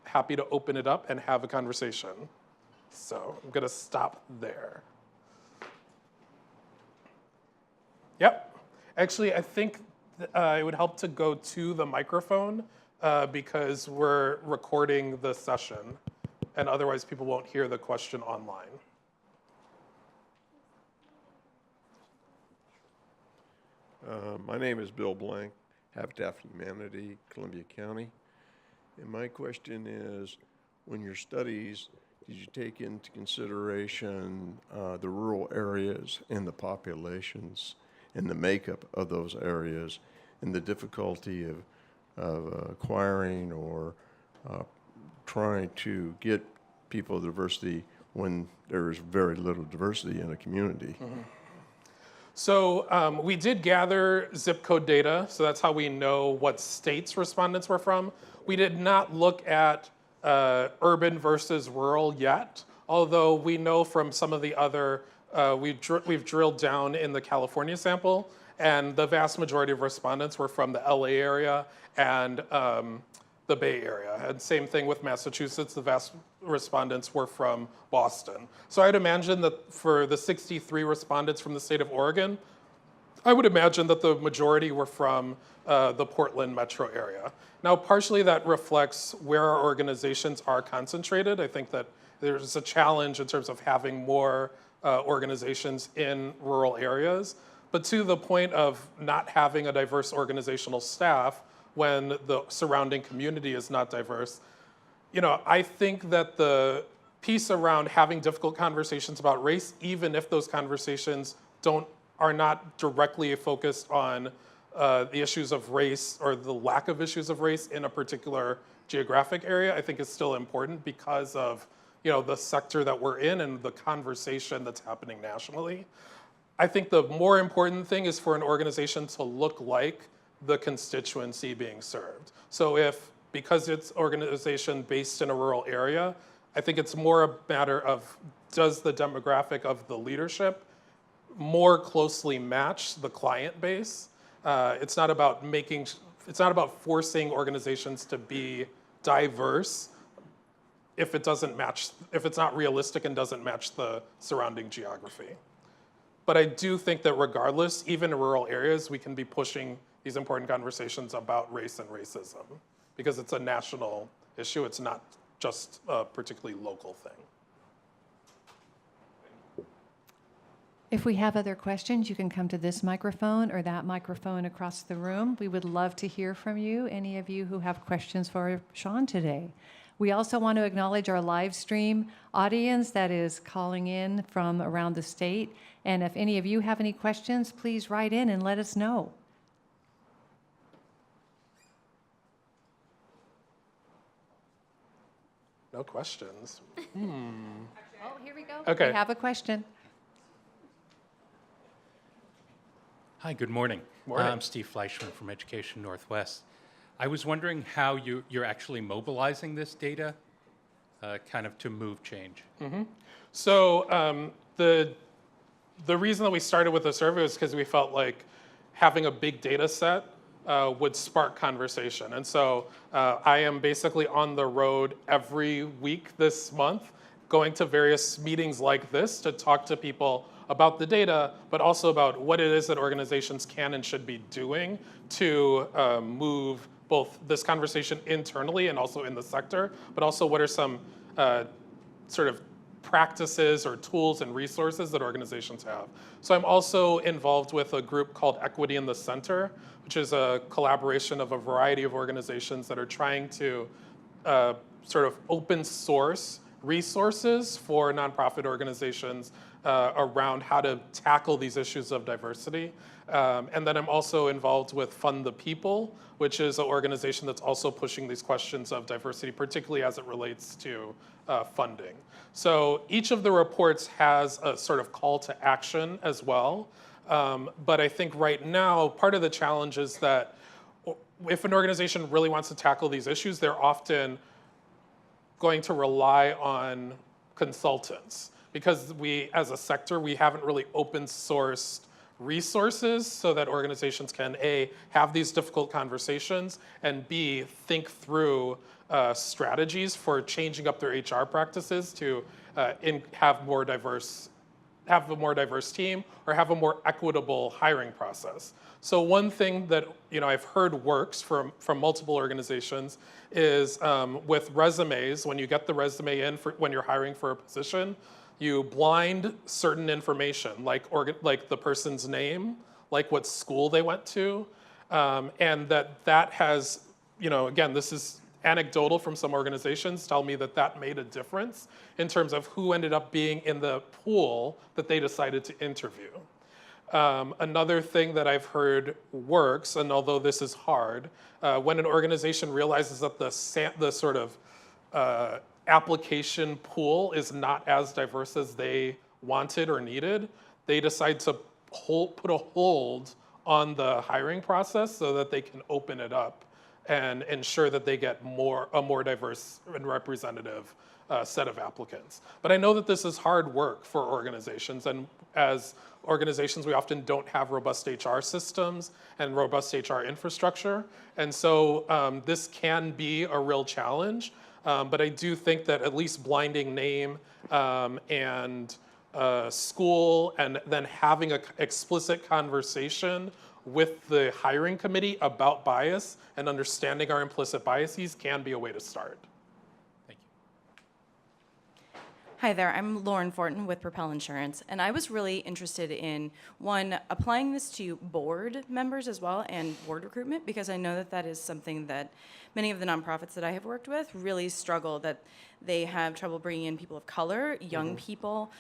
happy to open it up and have a conversation. So I'm going to stop there. Yep. Actually, I think it would help to go to the microphone because we're recording the session, and otherwise people won't hear the question online. My name is Bill Blank, Habitat for Humanity, Columbia County. And my question is, when your studies, did you take into consideration the rural areas and the populations and the makeup of those areas and the difficulty of acquiring or trying to get people diversity when there is very little diversity in a community? Mm-hmm. So we did gather zip code data, so that's how we know what states respondents were from. We did not look at urban versus rural yet, although we know from some of the other, we've drilled down in the California sample, and the vast majority of respondents were from the LA area and the Bay Area. And same thing with Massachusetts, the vast respondents were from Boston. So I'd imagine that for the 63 respondents from the state of Oregon, I would imagine that the majority were from the Portland metro area. Now, partially that reflects where our organizations are concentrated. I think that there's a challenge in terms of having more organizations in rural areas. But to the point of not having a diverse organizational staff when the surrounding community is not diverse, I think that the piece around having difficult conversations about race, even if those conversations are not directly focused on the issues of race or the lack of issues of race in a particular geographic area, I think is still important because of the sector that we're in and the conversation that's happening nationally. I think the more important thing is for an organization to look like the constituency being served. So because it's organization based in a rural area, I think it's more a matter of, does the demographic of the leadership more closely match the client base? It's not about forcing organizations to be diverse if it's not realistic and doesn't match the surrounding geography. But I do think that regardless, even in rural areas, we can be pushing these important conversations about race and racism because it's a national issue. It's not just a particularly local thing. If we have other questions, you can come to this microphone or that microphone across the room. We would love to hear from you, any of you who have questions for Shawn today. We also want to acknowledge our live stream audience that is calling in from around the state. And if any of you have any questions, please write in and let us know. No questions. Oh, here we go. Okay. We have a question. Hi, good morning. Morning. I'm Steve Fleischman from Education Northwest. I was wondering how you're actually mobilizing this data kind of to move change. Mm-hmm. So the reason that we started with the survey was because we felt like having a big data set would spark conversation. And so I am basically on the road every week this month, going to various meetings like this to talk to people about the data, but also about what it is that organizations can and should be doing to move both this conversation internally and also in the sector, but also what are some sort of practices or tools and resources that organizations have. So I'm also involved with a group called Equity in the Center, which is a collaboration of a variety of organizations that are trying to sort of open source resources for nonprofit organizations around how to tackle these issues of diversity. And then I'm also involved with Fund the People, which is an organization that's also pushing these questions of diversity, particularly as it relates to funding. So each of the reports has a sort of call to action as well. But I think right now, part of the challenge is that if an organization really wants to tackle these issues, they're often going to rely on consultants because we, as a sector, we haven't really open sourced resources so that organizations can A, have these difficult conversations, and B, think through strategies for changing up their HR practices to have a more diverse team or have a more equitable hiring process. So one thing that I've heard works from multiple organizations is with resumes. When you get the resume in when you're hiring for a position, you blind certain information like the person's name, like what school they went to, and that has, again, this is anecdotal from some organizations, tell me that made a difference in terms of who ended up being in the pool that they decided to interview. Another thing that I've heard works, and although this is hard, when an organization realizes that the sort of application pool is not as diverse as they wanted or needed, they decide to put a hold on the hiring process so that they can open it up and ensure that they get a more diverse and representative set of applicants. But I know that this is hard work for organizations, and as organizations, we often don't have robust HR systems and robust HR infrastructure, and so this can be a real challenge, but I do think that at least blinding name and school and then having an explicit conversation with the hiring committee about bias and understanding our implicit biases can be a way to start. Thank you. Hi there, I'm Lauren Fortin with Propel Insurance, and I was really interested in, one, applying this to board members as well and board recruitment, because I know that is something that many of the nonprofits that I have worked with really struggle, that they have trouble bringing in people of color, young people,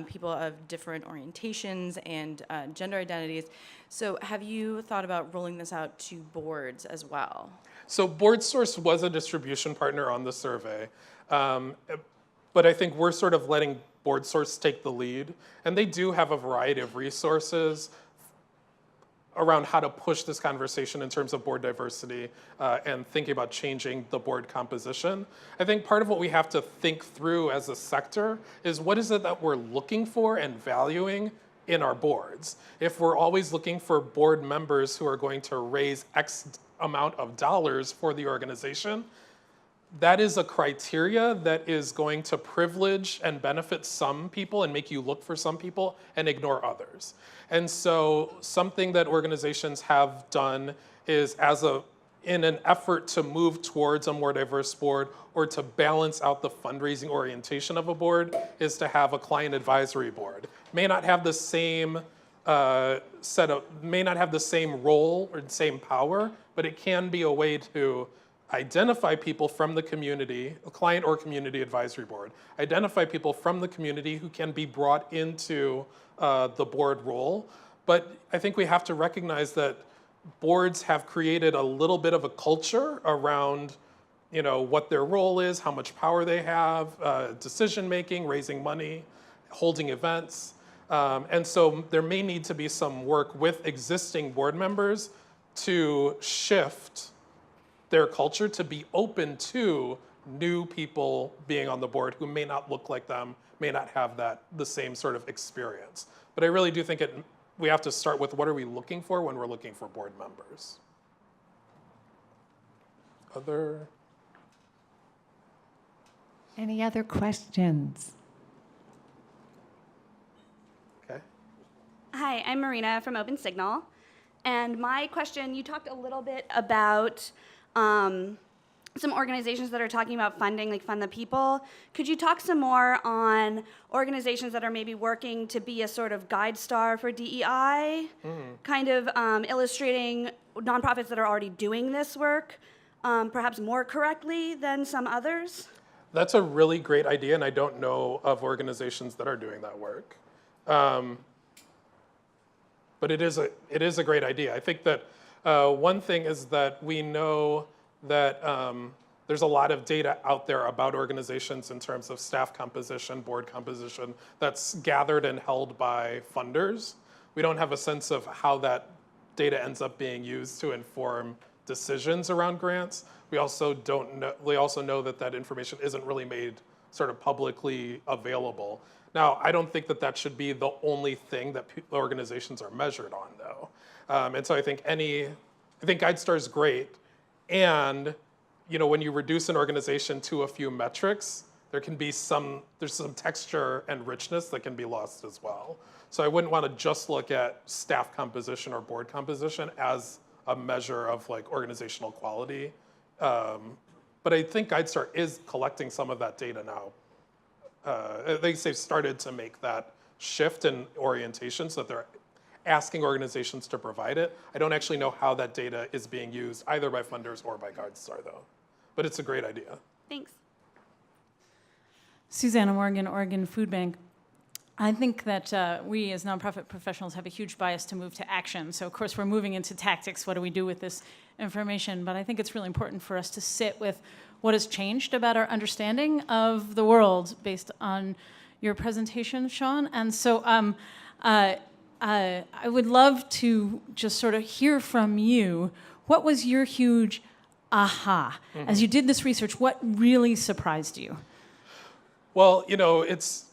people of different orientations and gender identities. So have you thought about rolling this out to boards as well? So BoardSource was a distribution partner on the survey, but I think we're sort of letting BoardSource take the lead, and they do have a variety of resources around how to push this conversation in terms of board diversity and thinking about changing the board composition. I think part of what we have to think through as a sector is what is it that we're looking for and valuing in our boards. If we're always looking for board members who are going to raise X amount of dollars for the organization, that is a criteria that is going to privilege and benefit some people and make you look for some people and ignore others. And so something that organizations have done is in an effort to move towards a more diverse board or to balance out the fundraising orientation of a board is to have a client advisory board. May not have the same may not have the same role or same power, but it can be a way to identify people from the community, a client or community advisory board, identify people from the community who can be brought into the board role. But I think we have to recognize that boards have created a little bit of a culture around what their role is, how much power they have, decision making, raising money, holding events. And so there may need to be some work with existing board members to shift their culture to be open to new people being on the board who may not look like them, may not have the same sort of experience. But I really do think we have to start with what are we looking for when we're looking for board members. Any other questions? Okay. Hi, I'm Marina from Open Signal. And my question, you talked a little bit about some organizations that are talking about funding, like Fund the People. Could you talk some more on organizations that are maybe working to be a sort of guide star for DEI, kind of illustrating nonprofits that are already doing this work, perhaps more correctly than some others? That's a really great idea, and I don't know of organizations that are doing that work. But it is a great idea. I think that one thing is that we know that there's a lot of data out there about organizations in terms of staff composition, board composition, that's gathered and held by funders. We don't have a sense of how that data ends up being used to inform decisions around grants. We also know that information isn't really made sort of publicly available. Now, I don't think that should be the only thing that organizations are measured on, though. And so I think GuideStar is great. And when you reduce an organization to a few metrics, there's some texture and richness that can be lost as well. So I wouldn't want to just look at staff composition or board composition as a measure of like organizational quality. But I think GuideStar is collecting some of that data now. I think they've started to make that shift in orientation so that they're asking organizations to provide it. I don't actually know how that data is being used either by funders or by GuideStar though. But it's a great idea. Thanks. Susanna Morgan, Oregon Food Bank. I think that we as nonprofit professionals have a huge bias to move to action. So of course we're moving into tactics. What do we do with this information? But I think it's really important for us to sit with what has changed about our understanding of the world based on your presentation, Shawn. And so I would love to just sort of hear from you. What was your huge aha? As you did this research, what really surprised you? Well, you know, it's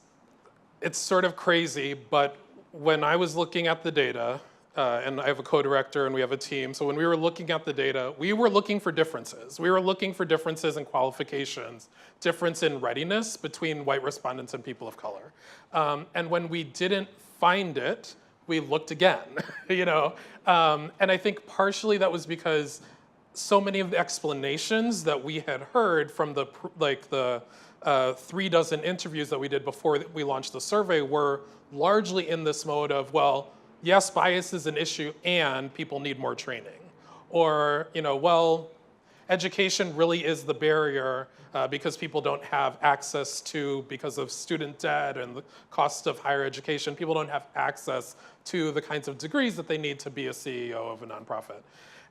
sort of crazy, but when I was looking at the data, and I have a co-director and we have a team, so when we were looking at the data, we were looking for differences. We were looking for differences in qualifications, difference in readiness between white respondents and people of color. And when we didn't find it, we looked again, you know? And I think partially that was because so many of the explanations that we had heard from the 36 interviews that we did before we launched the survey were largely in this mode of, well, yes, bias is an issue and people need more training. Or, you know, well, education really is the barrier because people don't have access to, because of student debt and the cost of higher education, people don't have access to the kinds of degrees that they need to be a CEO of a nonprofit.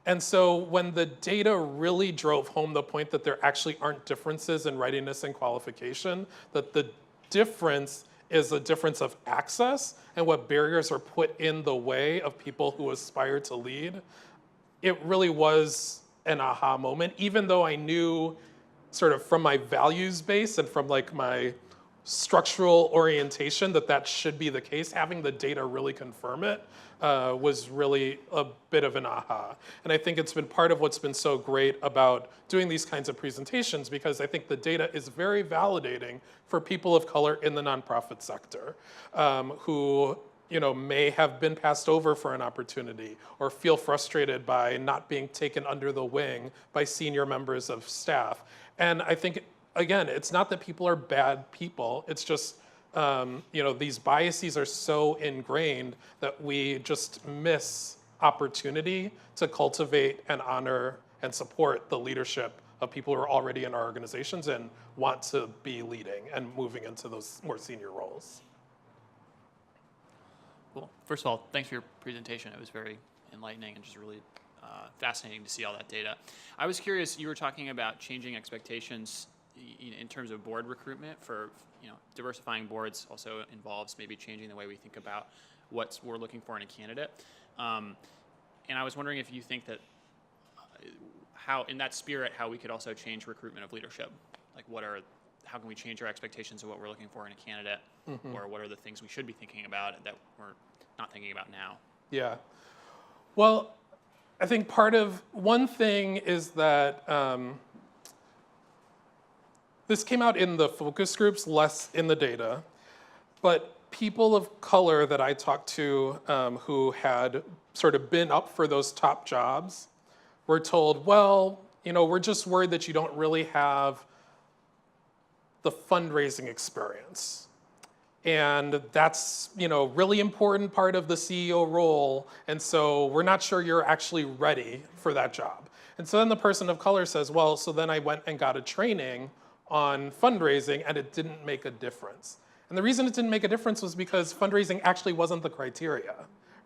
And so when the data really drove home the point that there actually aren't differences in readiness and qualification, that the difference is a difference of access and what barriers are put in the way of people who aspire to lead, it really was an aha moment, even though I knew sort of from my values base and from like my structural orientation that should be the case. Having the data really confirm it was really a bit of an aha. And I think it's been part of what's been so great about doing these kinds of presentations, because I think the data is very validating for people of color in the nonprofit sector who, you know, may have been passed over for an opportunity or feel frustrated by not being taken under the wing by senior members of staff. And I think, again, it's not that people are bad people. It's just, you know, these biases are so ingrained that we just miss opportunity to cultivate and honor and support the leadership of people who are already in our organizations and want to be leading and moving into those more senior roles. Well, first of all, thanks for your presentation. It was very enlightening and just really fascinating to see all that data. I was curious, you were talking about changing expectations in terms of board recruitment for, you know, diversifying boards also involves maybe changing the way we think about what we're looking for in a candidate. And I was wondering if you think that how, in that spirit, how we could also change recruitment of leadership. Like how can we change our expectations of what we're looking for in a candidate, or what are the things we should be thinking about that we're not thinking about now? Yeah. Well, I think one thing is that this came out in the focus groups, less in the data, but people of color that I talked to who had sort of been up for those top jobs were told, well, you know, we're just worried that you don't really have the fundraising experience. And that's, you know, really important part of the CEO role. And so we're not sure you're actually ready for that job. And so then the person of color says, well, so then I went and got a training on fundraising and it didn't make a difference. And the reason it didn't make a difference was because fundraising actually wasn't the criteria,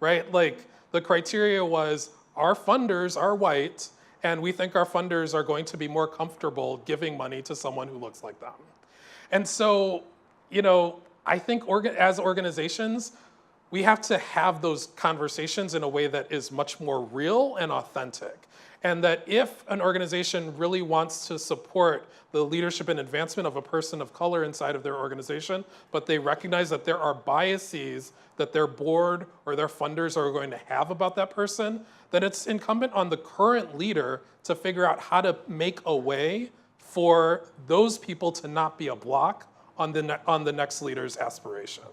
right? Like the criteria was our funders are white and we think our funders are going to be more comfortable giving money to someone who looks like them. And so, you know, I think as organizations, we have to have those conversations in a way that is much more real and authentic. And that if an organization really wants to support the leadership and advancement of a person of color inside of their organization, but they recognize that there are biases that their board or their funders are going to have about that person, then it's incumbent on the current leader to figure out how to make a way for those people to not be a block on the next leader's aspiration.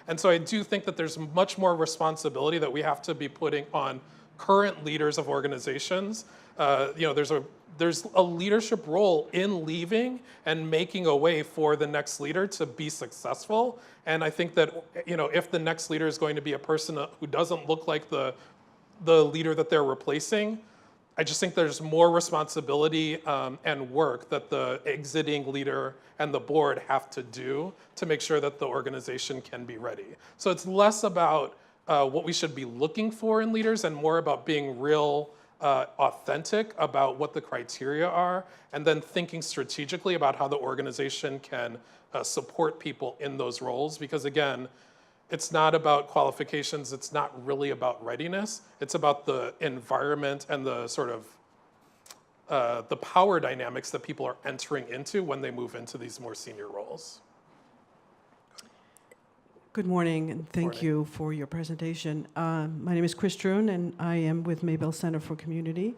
And so I do think that there's much more responsibility that we have to be putting on current leaders of organizations. There's a leadership role in leaving and making a way for the next leader to be successful. And I think that if the next leader is going to be a person who doesn't look like the leader that they're replacing, I just think there's more responsibility and work that the exiting leader and the board have to do to make sure that the organization can be ready. So it's less about what we should be looking for in leaders and more about being real authentic about what the criteria are, and then thinking strategically about how the organization can support people in those roles. Because again, it's not about qualifications, it's not really about readiness, it's about the environment and the sort of the power dynamics that people are entering into when they move into these more senior roles. Good morning, and thank you for your presentation. My name is Chris Droon, and I am with Maybell Center for Community.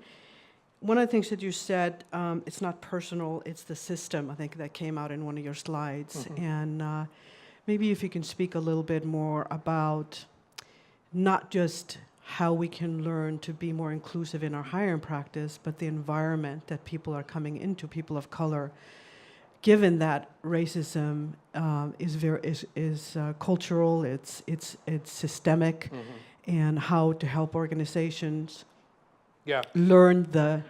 One of the things that you said, it's not personal, it's the system, I think that came out in one of your slides. Mm-hmm. And maybe if you can speak a little bit more about not just how we can learn to be more inclusive in our hiring practice, but the environment that people are coming into, people of color, given that racism is cultural, it's systemic, mm-hmm. and how to help organizations learn the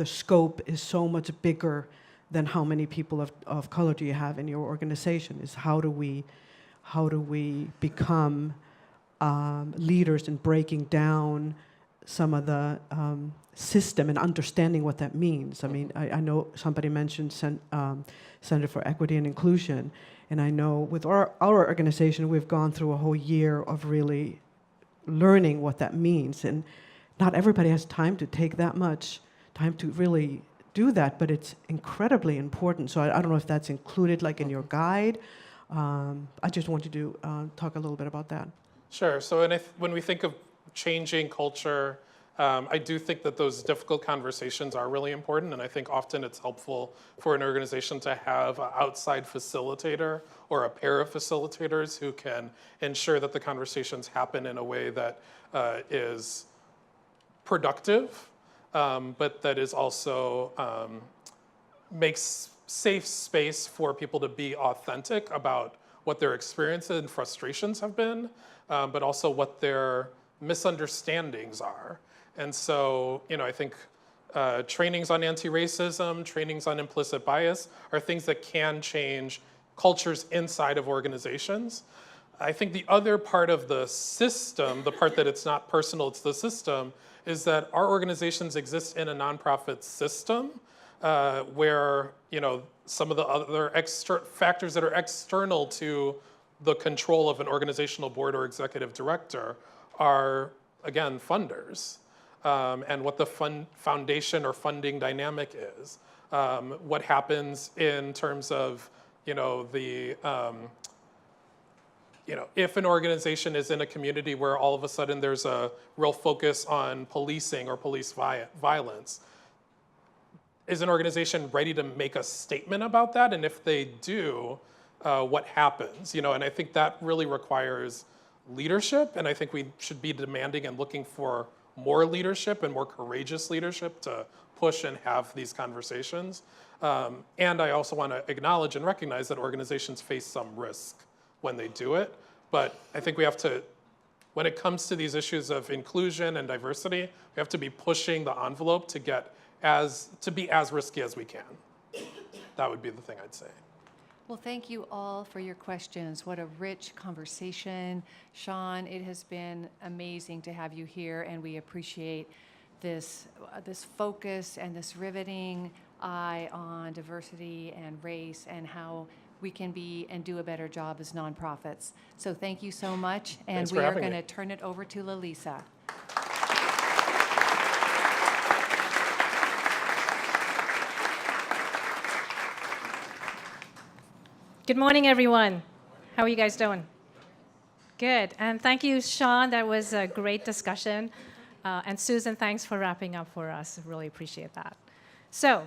scope is so much bigger than how many people of color do you have in your organization. Is how do we become leaders in breaking down some of the system and understanding what that means. I mean, I know somebody mentioned Center for Equity and Inclusion, and I know with our organization, we've gone through a whole year of really learning what that means, and not everybody has time to take that much time to really do that, but it's incredibly important. So I don't know if that's included like in your guide. I just wanted to talk a little bit about that. Sure, so when we think of changing culture, I do think that those difficult conversations are really important, and I think often it's helpful for an organization to have an outside facilitator or a pair of facilitators who can ensure that the conversations happen in a way that is productive, but that is also makes safe space for people to be authentic about what their experiences and frustrations have been, but also what their misunderstandings are. And so, I think trainings on anti-racism, trainings on implicit bias are things that can change cultures inside of organizations. I think the other part of the system, the part that it's not personal, it's the system, is that our organizations exist in a nonprofit system where, some of the other factors that are external to the control of an organizational board or executive director are, again, funders. And what the foundation or funding dynamic is. What happens in terms of, if an organization is in a community where all of a sudden there's a real focus on policing or police violence, is an organization ready to make a statement about that? And if they do, what happens? And I think that really requires leadership, and I think we should be demanding and looking for more leadership and more courageous leadership to push and have these conversations. And I also want to acknowledge and recognize that organizations face some risk when they do it. But I think we have to, when it comes to these issues of inclusion and diversity, we have to be pushing the envelope to be as risky as we can. That would be the thing I'd say. Well, thank you all for your questions. What a rich conversation. Shawn, it has been amazing to have you here, and we appreciate this focus and this riveting eye on diversity and race and how we can be and do a better job as nonprofits. So thank you so much, and we are going to turn it over to Lalisa. Good morning, everyone. How are you guys doing? Good. And thank you, Shawn. That was a great discussion. And Susan, thanks for wrapping up for us. Really appreciate that. So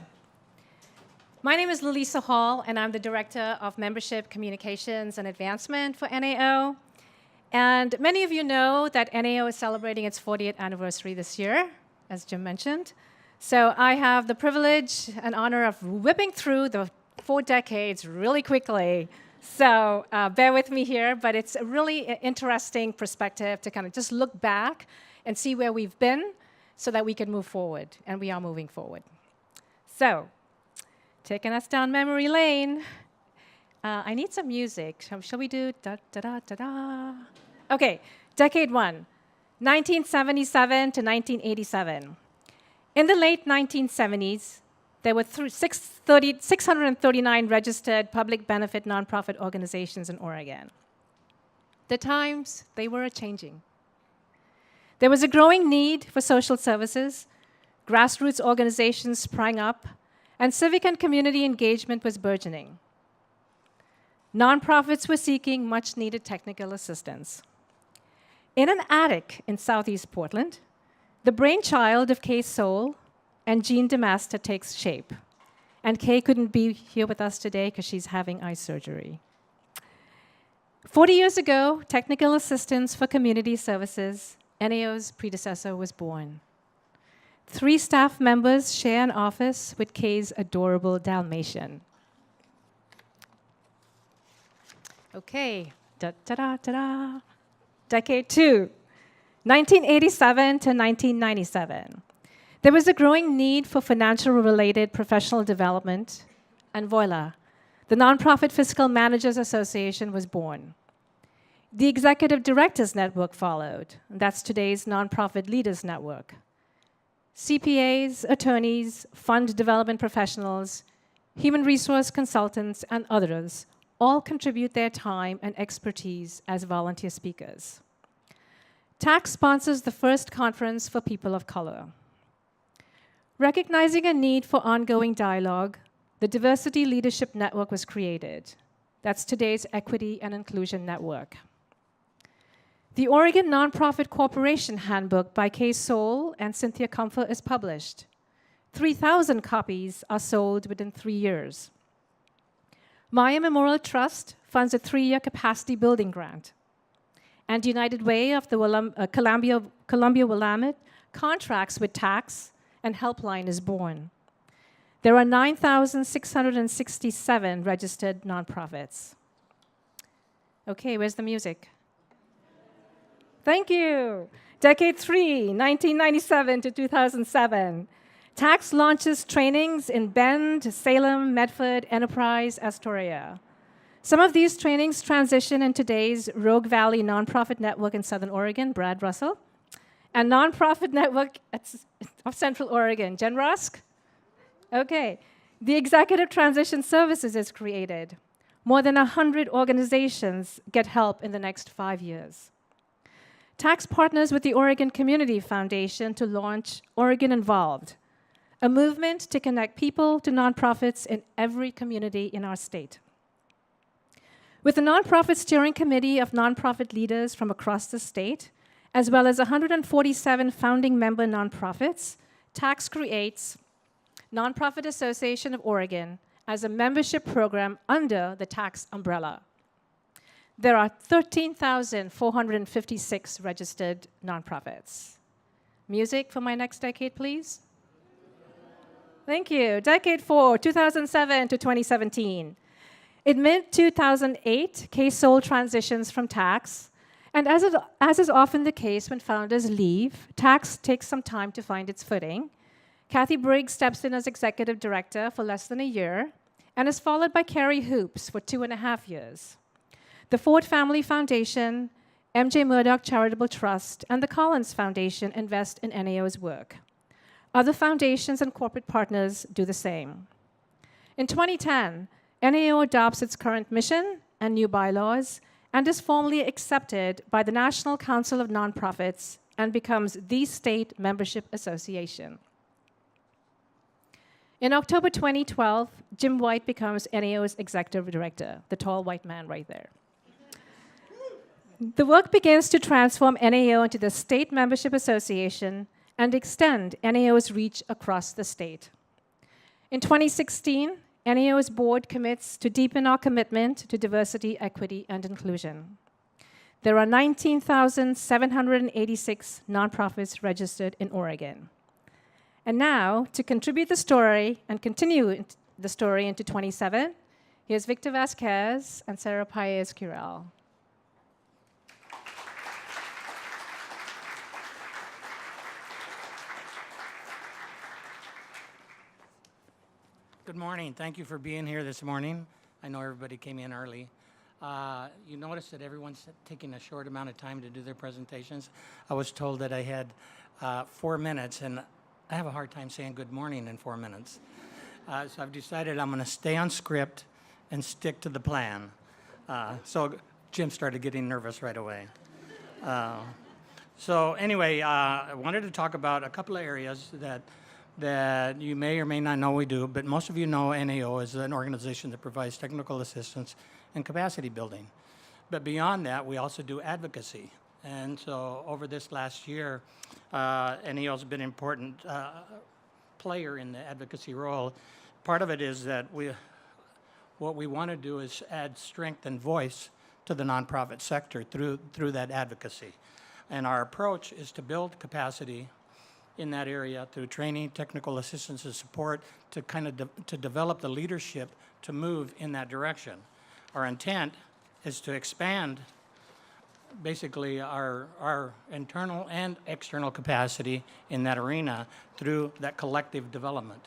My name is Lalisa Hall, and I'm the Director of Membership Communications and Advancement for NAO. And many of you know that NAO is celebrating its 40th anniversary this year, as Jim mentioned. So I have the privilege and honor of whipping through the 4 decades really quickly. So bear with me here, but it's a really interesting perspective to kind of just look back and see where we've been so that we can move forward, and we are moving forward. So, taking us down memory lane. I need some music. Shall we do da-da-da-da-da? Okay, decade 1, 1977 to 1987. In the late 1970s, there were 639 registered public benefit nonprofit organizations in Oregon. The times, they were a-changing. There was a growing need for social services, grassroots organizations sprang up, and civic and community engagement was burgeoning. Nonprofits were seeking much-needed technical assistance. In an attic in Southeast Portland, the brainchild of Kay Soul and Jean DeMaster takes shape. And Kay couldn't be here with us today because she's having eye surgery. 40 years ago, Technical Assistance for Community Services, NAO's predecessor, was born. 3 staff members share an office with Kay's adorable Dalmatian. Okay, da-da-da-da-da. Decade 2, 1987 to 1997. There was a growing need for financial-related professional development, and voila, the Nonprofit Fiscal Managers Association was born. The Executive Directors Network followed. That's today's Nonprofit Leaders Network. CPAs, attorneys, fund development professionals, human resource consultants, and others all contribute their time and expertise as volunteer speakers. TAC sponsors the first conference for people of color. Recognizing a need for ongoing dialogue, the Diversity Leadership Network was created. That's today's Equity and Inclusion Network. The Oregon Nonprofit Corporation Handbook by Kay Soul and Cynthia Comfort is published. 3,000 copies are sold within 3 years. Maya Memorial Trust funds a 3-year capacity building grant. And United Way of the Columbia-Willamette contracts with TACs, and Helpline is born. There are 9,667 registered nonprofits. Okay, where's the music? Thank you. Decade 3, 1997 to 2007. TACS launches trainings in Bend, Salem, Medford, Enterprise, Astoria. Some of these trainings transition in today's Rogue Valley Nonprofit Network in Southern Oregon, Brad Russell, and Nonprofit Network of Central Oregon, Jen Rusk. Okay, the Executive Transition Services is created. More than 100 organizations get help in the next 5 years. TACS partners with the Oregon Community Foundation to launch Oregon Involved, a movement to connect people to nonprofits in every community in our state. With a nonprofit steering committee of nonprofit leaders from across the state, as well as 147 founding member nonprofits, TACS creates Nonprofit Association of Oregon as a membership program under the TACS umbrella. There are 13,456 registered nonprofits. Music for my next decade, please. Thank you. Decade 4, 2007 to 2017. In mid-2008, Kay Soul transitions from TACS, and as is often the case when founders leave, TACS takes some time to find its footing. Kathy Briggs steps in as executive director for less than a year, and is followed by Carrie Hoops for 2.5 years. The Ford Family Foundation, MJ Murdoch Charitable Trust, and the Collins Foundation invest in NAO's work. Other foundations and corporate partners do the same. In 2010, NAO adopts its current mission and new bylaws and is formally accepted by the National Council of Nonprofits and becomes the state membership association. In October 2012, Jim White becomes NAO's executive director, the tall white man right there. The work begins to transform NAO into the state membership association and extend NAO's reach across the state. In 2016, NAO's board commits to deepen our commitment to diversity, equity, and inclusion. There are 19,786 nonprofits registered in Oregon. And now, to contribute the story and continue the story into 27, here's Victor Vasquez and Sarah Paez-Curel. Good morning. Thank you for being here this morning. I know everybody came in early. You notice that everyone's taking a short amount of time to do their presentations. I was told that I had 4 minutes, and I have a hard time saying good morning in 4 minutes. So I've decided I'm going to stay on script and stick to the plan. So Jim started getting nervous right away. So anyway, I wanted to talk about a couple of areas that you may or may not know we do, but most of you know NAO is an organization that provides technical assistance and capacity building. But beyond that, we also do advocacy. And so over this last year, NAO has been an important player in the advocacy role. Part of it is that what we want to do is add strength and voice to the nonprofit sector through that advocacy. And our approach is to build capacity in that area through training, technical assistance, and support to to develop the leadership to move in that direction. Our intent is to expand basically our internal and external capacity in that arena through that collective development.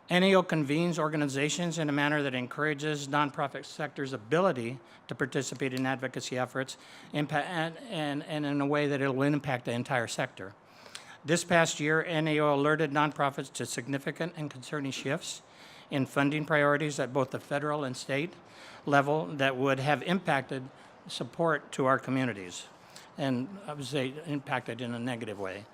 NAO convenes organizations in a manner that encourages nonprofit sector's ability to participate in advocacy efforts and in a way that it will impact the entire sector. This past year, NAO alerted nonprofits to significant and concerning shifts in funding priorities at both the federal and state level that would have impacted support to our communities, and I would say impacted in a negative way.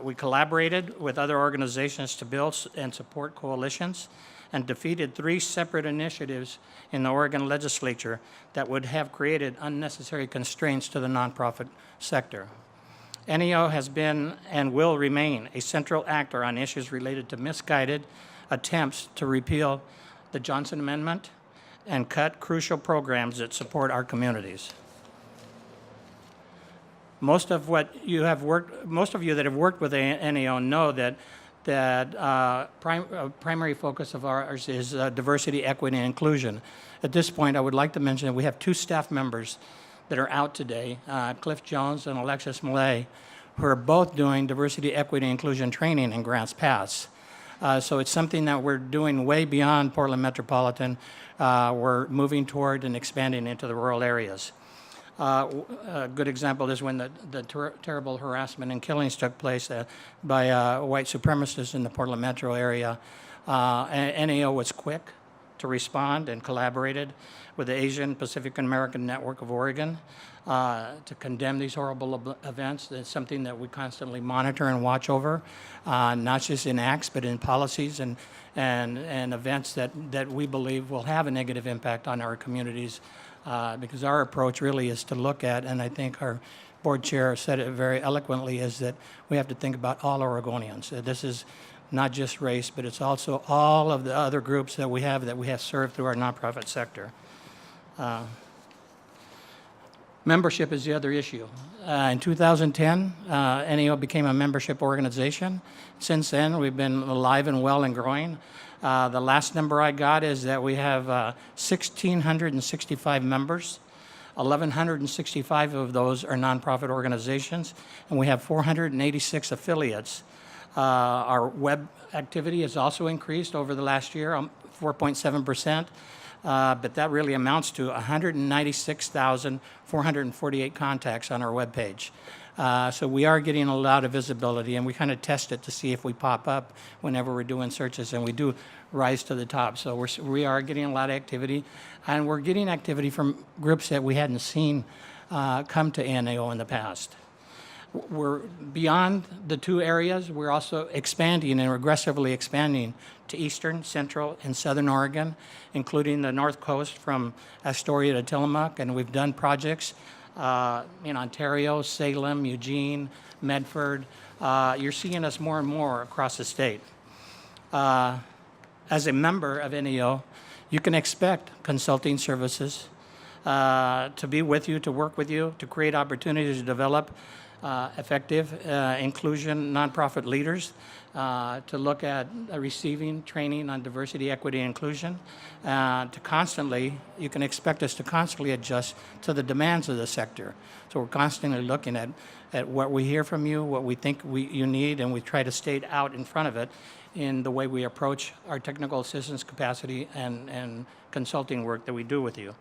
We collaborated with other organizations to build and support coalitions and defeated 3 separate initiatives in the Oregon legislature that would have created unnecessary constraints to the nonprofit sector. NAO has been and will remain a central actor on issues related to misguided attempts to repeal the Johnson Amendment and cut crucial programs that support our communities. Most of you that have worked with NAO know that primary focus of ours is diversity, equity, and inclusion. At this point, I would like to mention that we have 2 staff members that are out today, Cliff Jones and Alexis Millay, who are both doing diversity, equity, and inclusion training in Grants Pass. So it's something that we're doing way beyond Portland Metropolitan. We're moving toward and expanding into the rural areas. A good example is when the terrible harassment and killings took place by white supremacists in the Portland metro area. NAO was quick to respond and collaborated with the Asian Pacific American Network of Oregon to condemn these horrible events. It's something that we constantly monitor and watch over, not just in acts, but in policies and events that we believe will have a negative impact on our communities, because our approach really is to look at, and I think our board chair said it very eloquently, is that we have to think about all Oregonians. This is not just race, but it's also all of the other groups that we have served through our nonprofit sector. Membership is the other issue. In 2010, NAO became a membership organization. Since then, we've been alive and well and growing. The last number I got is that we have 1,665 members. 1,165 of those are nonprofit organizations, and we have 486 affiliates. Our web activity has also increased over the last year, 4.7%. But that really amounts to 196,448 contacts on our webpage. So we are getting a lot of visibility, and we kind of test it to see if we pop up whenever we're doing searches, and we do rise to the top. So we are getting a lot of activity, and we're getting activity from groups that we hadn't seen come to NAO in the past. We're beyond the 2 areas. We're also expanding and aggressively expanding to eastern, central, and southern Oregon, including the north coast from Astoria to Tillamook, and we've done projects in Ontario, Salem, Eugene, Medford. You're seeing us more and more across the state. as a member of NAO, you can expect consulting services to be with you, to work with you, to create opportunities to develop effective inclusion nonprofit leaders, to look at receiving training on diversity, equity, and inclusion, you can expect us to constantly adjust to the demands of the sector. So we're constantly looking at what we hear from you, what we think you need, and we try to stay out in front of it in the way we approach our technical assistance capacity and consulting work that we do with you.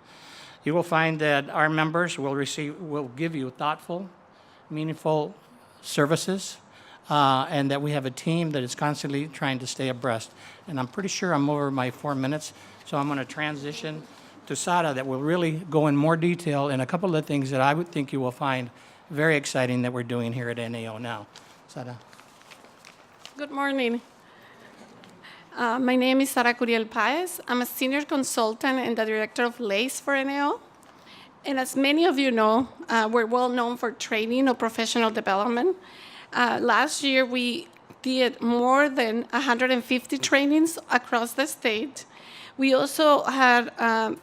You will find that our members will give you thoughtful, meaningful services, and that we have a team that is constantly trying to stay abreast. And I'm pretty sure I'm over my 4 minutes, so I'm going to transition to Sara that will really go in more detail in a couple of things that I would think you will find very exciting that we're doing here at NAO now. Sara. Good morning. My name is Sara Curiel Paez. I'm a senior consultant and the director of LACE for NAO. And as many of you know, we're well known for training or professional development. Last year, we did more than 150 trainings across the state. We also had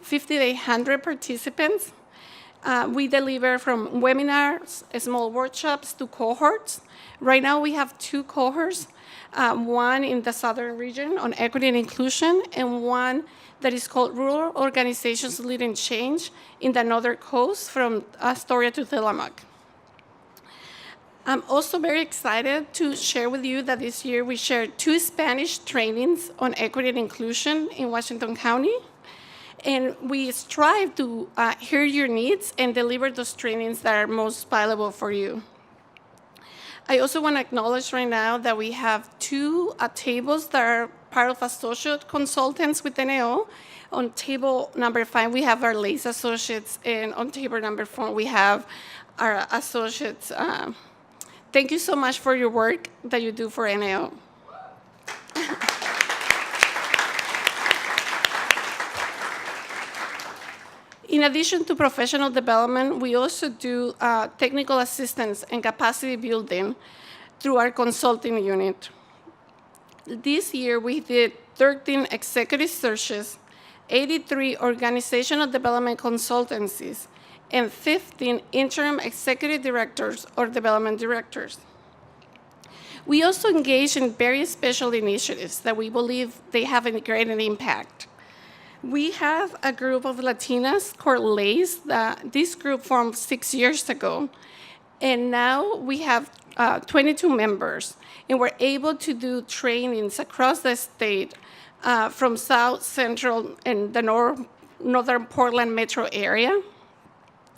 5,800 participants. We deliver from webinars, small workshops to cohorts. Right now, we have 2 cohorts, one in the southern region on equity and inclusion, and one that is called Rural Organizations Leading Change in the northern coast from Astoria to Tillamook. I'm also very excited to share with you that this year we shared 2 Spanish trainings on equity and inclusion in Washington County. And we strive to hear your needs and deliver those trainings that are most valuable for you. I also want to acknowledge right now that we have 2 tables that are part of associate consultants with NAO. On table number 5, we have our LACE associates, and on table number 4, we have our associates. Thank you so much for your work that you do for NAO. In addition to professional development, we also do technical assistance and capacity building through our consulting unit. This year, we did 13 executive searches, 83 organizational development consultancies, and 15 interim executive directors or development directors. We also engage in very special initiatives that we believe they have a great impact. We have a group of Latinas called LACE. This group formed 6 years ago, and now we have 22 members, and we're able to do trainings across the state from South, Central, and the Northern Portland metro area.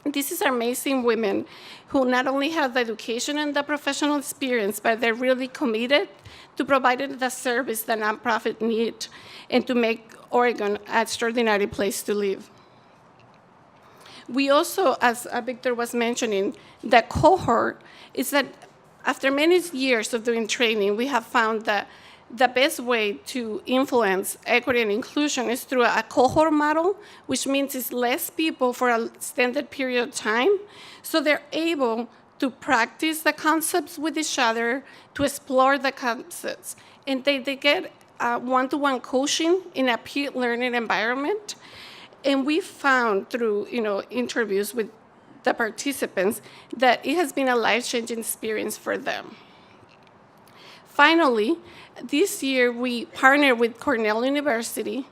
These are amazing women who not only have the education and the professional experience, but they're really committed to providing the service that nonprofits need and to make Oregon an extraordinary place to live. We also, as Victor was mentioning, the cohort is that after many years of doing training, we have found that the best way to influence equity and inclusion is through a cohort model, which means it's less people for an extended period of time, so they're able to practice the concepts with each other, to explore the concepts, and they get one-to-one coaching in a peer learning environment. And we found through interviews with the participants that it has been a life-changing experience for them. Finally, this year we partnered with Cornell University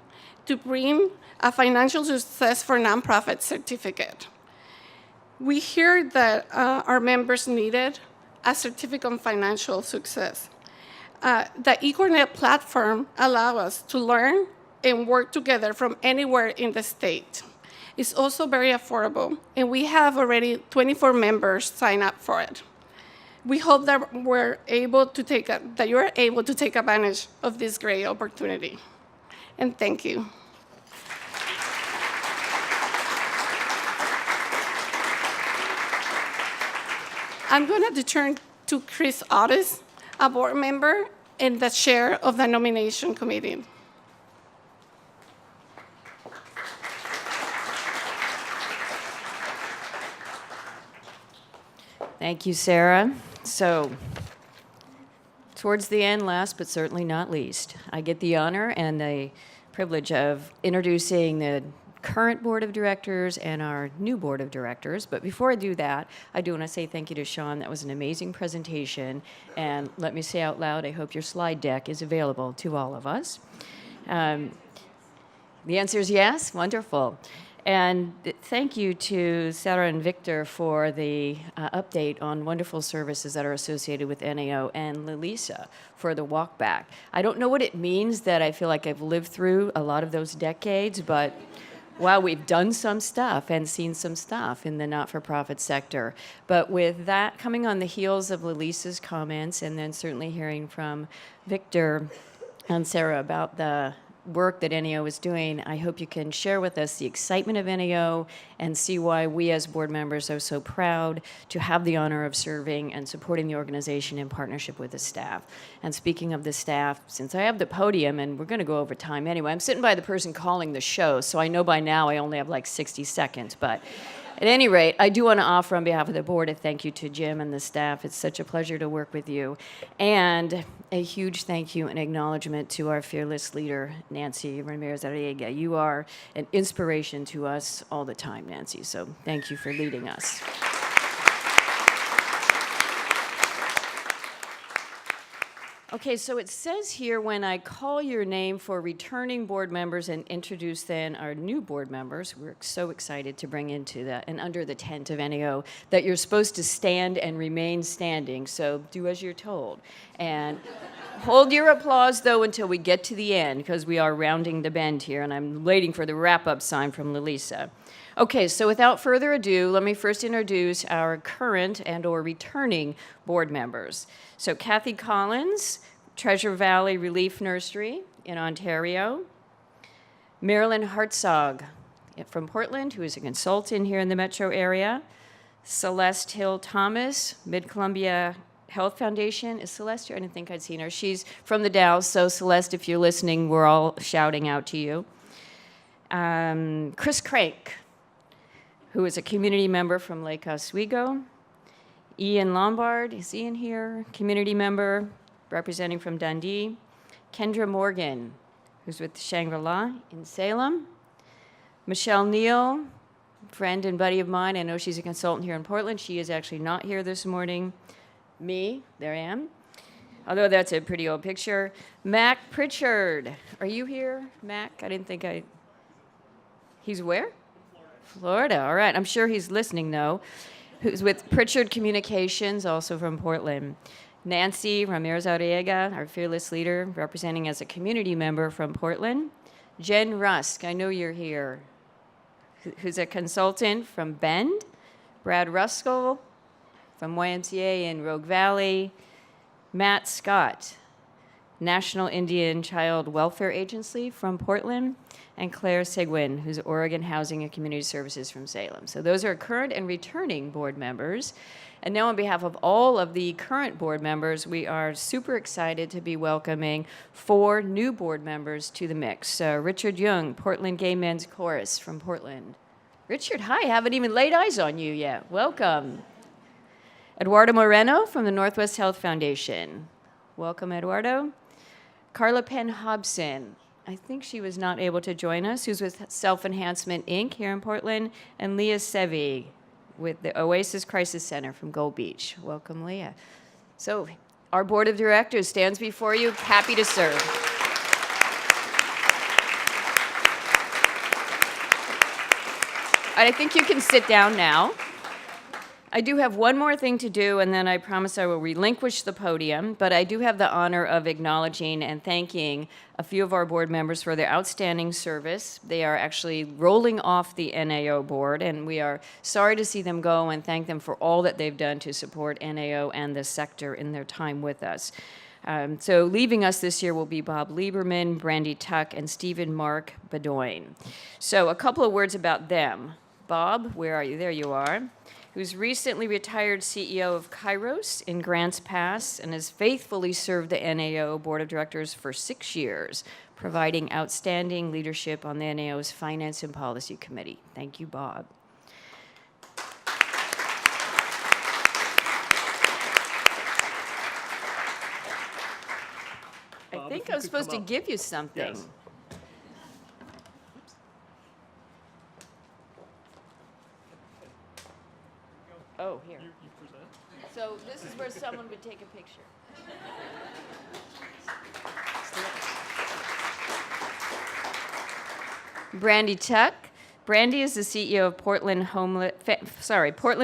to bring a financial success for nonprofit certificate. We heard that our members needed a certificate on financial success. The eCornet platform allows us to learn and work together from anywhere in the state. It's also very affordable, and we have already 24 members sign up for it. We hope that you're able to take advantage of this great opportunity. And thank you. I'm going to turn to Chris Otis, a board member and the chair of the nomination committee. Thank you, Sarah. So towards the end, last but certainly not least, I get the honor and the privilege of introducing the current board of directors and our new board of directors. But before I do that, I do want to say thank you to Shawn. That was an amazing presentation. And let me say out loud, I hope your slide deck is available to all of us. The answer is yes. Wonderful. And thank you to Sarah and Victor for the update on wonderful services that are associated with NAO, and Lilisa for the walk back. I don't know what it means that I feel like I've lived through a lot of those decades, but wow, we've done some stuff and seen some stuff in the not-for-profit sector. But with that coming on the heels of Lilisa's comments, and then certainly hearing from Victor and Sarah about the work that NAO is doing, I hope you can share with us the excitement of NAO and see why we as board members are so proud to have the honor of serving and supporting the organization in partnership with the staff. And speaking of the staff, since I have the podium, and we're going to go over time anyway, I'm sitting by the person calling the show, so I know by now I only have like 60 seconds, but at any rate, I do want to offer on behalf of the board a thank you to Jim and the staff. It's such a pleasure to work with you. And a huge thank you and acknowledgement to our fearless leader, Nancy Ramirez Arriaga. You are an inspiration to us all the time, Nancy, so thank you for leading us. Okay, so it says here when I call your name for returning board members and introduce then our new board members, we're so excited to bring into that and under the tent of NAO, that you're supposed to stand and remain standing, so do as you're told. And hold your applause, though, until we get to the end, because we are rounding the bend here, and I'm waiting for the wrap-up sign from Lilisa. Okay, so without further ado, let me first introduce our current and or returning board members. So Kathy Collins, Treasure Valley Relief Nursery in Ontario. Marilyn Hartzog from Portland, who is a consultant here in the metro area. Celeste Hill Thomas, Mid-Columbia Health Foundation. Is Celeste here? I didn't think I'd seen her. She's from the Dalles, so Celeste, if you're listening, we're all shouting out to you. Chris Crank, who is a community member from Lake Oswego. Ian Lombard, is Ian here? Community member representing from Dundee. Kendra Morgan, who's with Shangri-La in Salem. Michelle Neal, friend and buddy of mine. I know she's a consultant here in Portland. She is actually not here this morning. Me, there I am. Although that's a pretty old picture. Mac Pritchard, are you here, Mac? I didn't think he's where? Florida, all right. I'm sure he's listening, though. Who's with Pritchard Communications, also from Portland. Nancy Ramirez Arriaga, our fearless leader, representing as a community member from Portland. Jen Rusk, I know you're here, who's a consultant from Bend. Brad Ruskell from YMCA in Rogue Valley. Matt Scott, National Indian Child Welfare Agency from Portland, and Claire Seguin, who's Oregon Housing and Community Services from Salem. So those are current and returning board members. And now on behalf of all of the current board members, we are super excited to be welcoming 4 new board members to the mix. Richard Young, Portland Gay Men's Chorus from Portland. Richard, hi, haven't even laid eyes on you yet. Welcome. Eduardo Moreno from the Northwest Health Foundation. Welcome, Eduardo. Carla Penn Hobson, I think she was not able to join us, who's with Self-Enhancement, Inc. here in Portland, and Leah Sevi with the Oasis Crisis Center from Gold Beach. Welcome, Leah. So our board of directors stands before you, happy to serve. I think you can sit down now. I do have one more thing to do, and then I promise I will relinquish the podium, but I do have the honor of acknowledging and thanking a few of our board members for their outstanding service. They are actually rolling off the NAO board, and we are sorry to see them go and thank them for all that they've done to support NAO and the sector in their time with us. So leaving us this year will be Bob Lieberman, Brandy Tuck, and Stephen Mark Bedoin. So a couple of words about them. Bob, where are you? There you are. Who's recently retired CEO of Kairos in Grants Pass and has faithfully served the NAO Board of Directors for 6 years, providing outstanding leadership on the NAO's Finance and Policy Committee. Thank you, Bob. I think if you I was could supposed to come up. give you something. Yes. Oh, here. You present. So this is where someone would take a picture. Brandy Tuck. Brandy is the CEO of Portland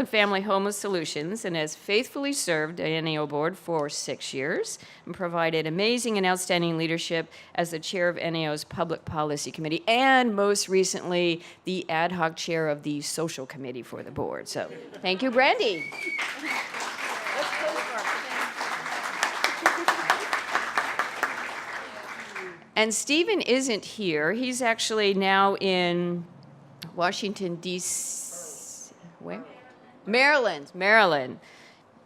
Family Homeless Solutions and has faithfully served the NAO board for 6 years and provided amazing and outstanding leadership as the chair of NAO's Public Policy Committee and most recently the ad hoc chair of the Social Committee for the board. So thank you, Brandy. And Stephen isn't here. He's actually now in Washington, D.C. Where? Maryland.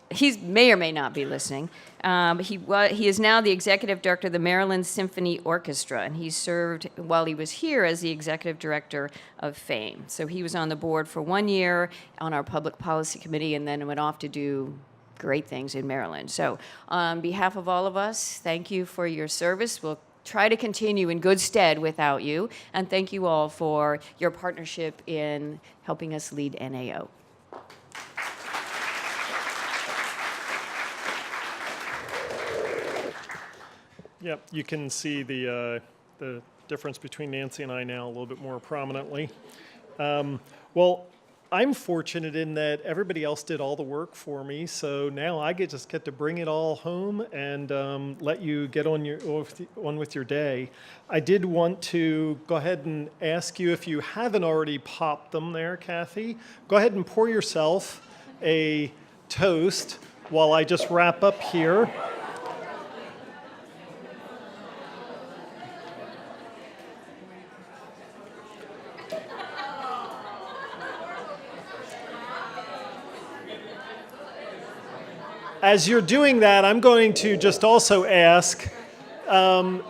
He may or may not be listening. He is now the executive director of the Maryland Symphony Orchestra, and he served while he was here as the executive director of FAME. So he was on the board for 1 year on our Public Policy Committee and then went off to do great things in Maryland. So on behalf of all of us, thank you for your service. We'll try to continue in good stead without you, and thank you all for your partnership in helping us lead NAO. Yep, you can see the difference between Nancy and I now a little bit more prominently. Well, I'm fortunate in that everybody else did all the work for me, so now I just get to bring it all home and let you get on with your day. I did want to go ahead and ask you, if you haven't already popped them there, Kathy, go ahead and pour yourself a toast while I just wrap up here. As you're doing that, I'm going to just also ask,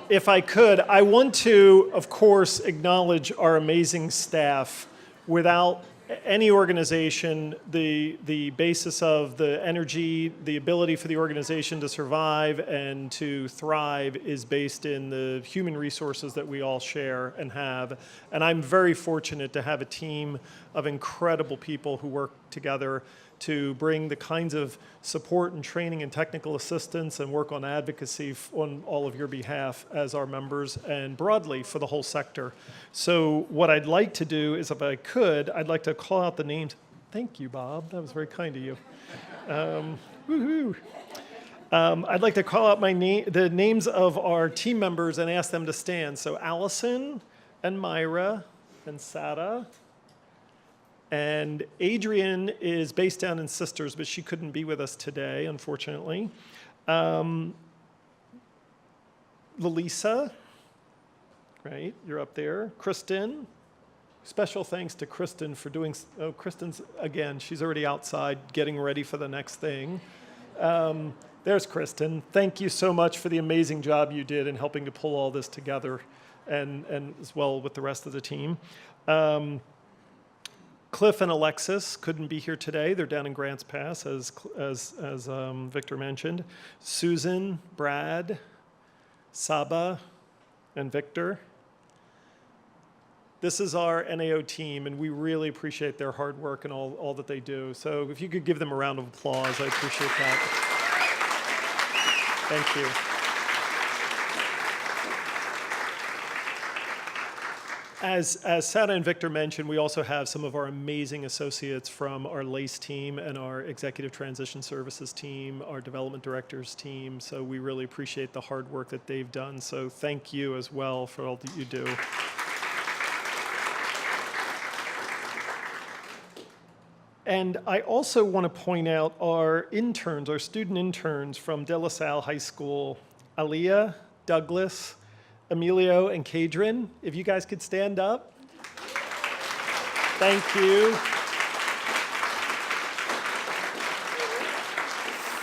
if I could, I want to, of course, acknowledge our amazing staff. Without any organization, the basis of the energy, the ability for the organization to survive and to thrive is based in the human resources that we all share and have. And I'm very fortunate to have a team of incredible people who work together to bring the kinds of support and training and technical assistance and work on advocacy on all of your behalf as our members and broadly for the whole sector. So what I'd like to do is, if I could, I'd like to call out the names. Thank you, Bob. That was very kind of you. Woohoo. I'd like to call out the names of our team members and ask them to stand. So Allison and Myra and Sada. And Adrian is based down in Sisters, but she couldn't be with us today, unfortunately. Lalisa, right, you're up there. Kristen, special thanks to Kristen for doing, Kristen's, again, she's already outside getting ready for the next thing. There's Kristen. Thank you so much for the amazing job you did in helping to pull all this together and as well with the rest of the team. Cliff and Alexis couldn't be here today. They're down in Grants Pass, as Victor mentioned. Susan, Brad, Saba, and Victor. This is our NAO team, and we really appreciate their hard work and all that they do. So if you could give them a round of applause, I appreciate that. Thank you. As Sada and Victor mentioned, we also have some of our amazing associates from our LACE team and our Executive Transition Services team, our Development Directors team. So we really appreciate the hard work that they've done. So thank you as well for all that you do. And I also want to point out our interns, our student interns from De La Salle High School, Aaliyah, Douglas, Emilio, and Kadrin. If you guys could stand up. Thank you.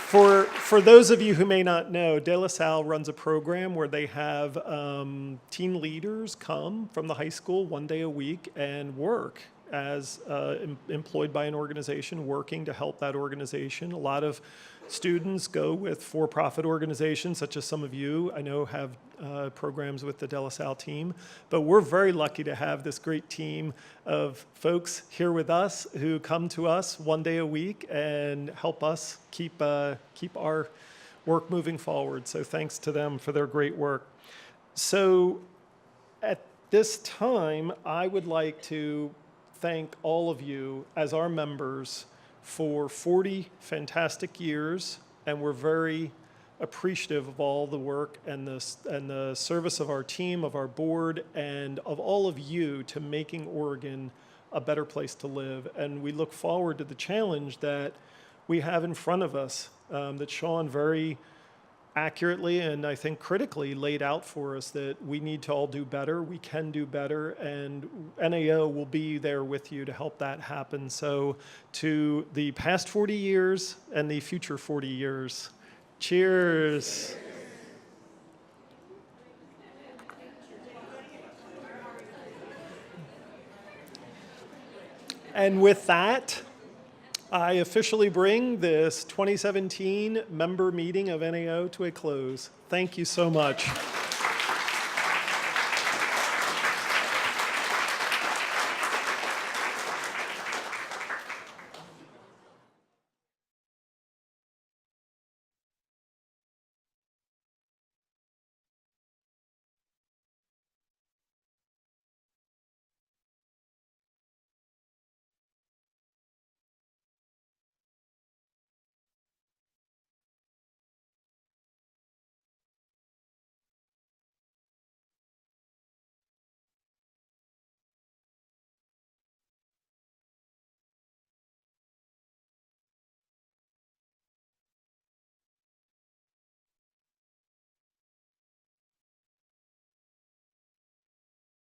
For those of you who may not know, De La Salle runs a program where they have teen leaders come from the high school 1 day a week and work as employed by an organization, working to help that organization. A lot of students go with for-profit organizations, such as some of you I know have programs with the De La Salle team. But we're very lucky to have this great team of folks here with us who come to us one day a week and help us keep our work moving forward. So thanks to them for their great work. So at this time, I would like to thank all of you as our members for 40 fantastic years, and we're very appreciative of all the work and the service of our team, of our board, and of all of you to making Oregon a better place to live. And we look forward to the challenge that we have in front of us, that Shawn very accurately and I think critically laid out for us, that we need to all do better, we can do better, and NAO will be there with you to help that happen. So to the past 40 years and the future 40 years, cheers. And with that, I officially bring this 2017 member meeting of NAO to a close. Thank you so much.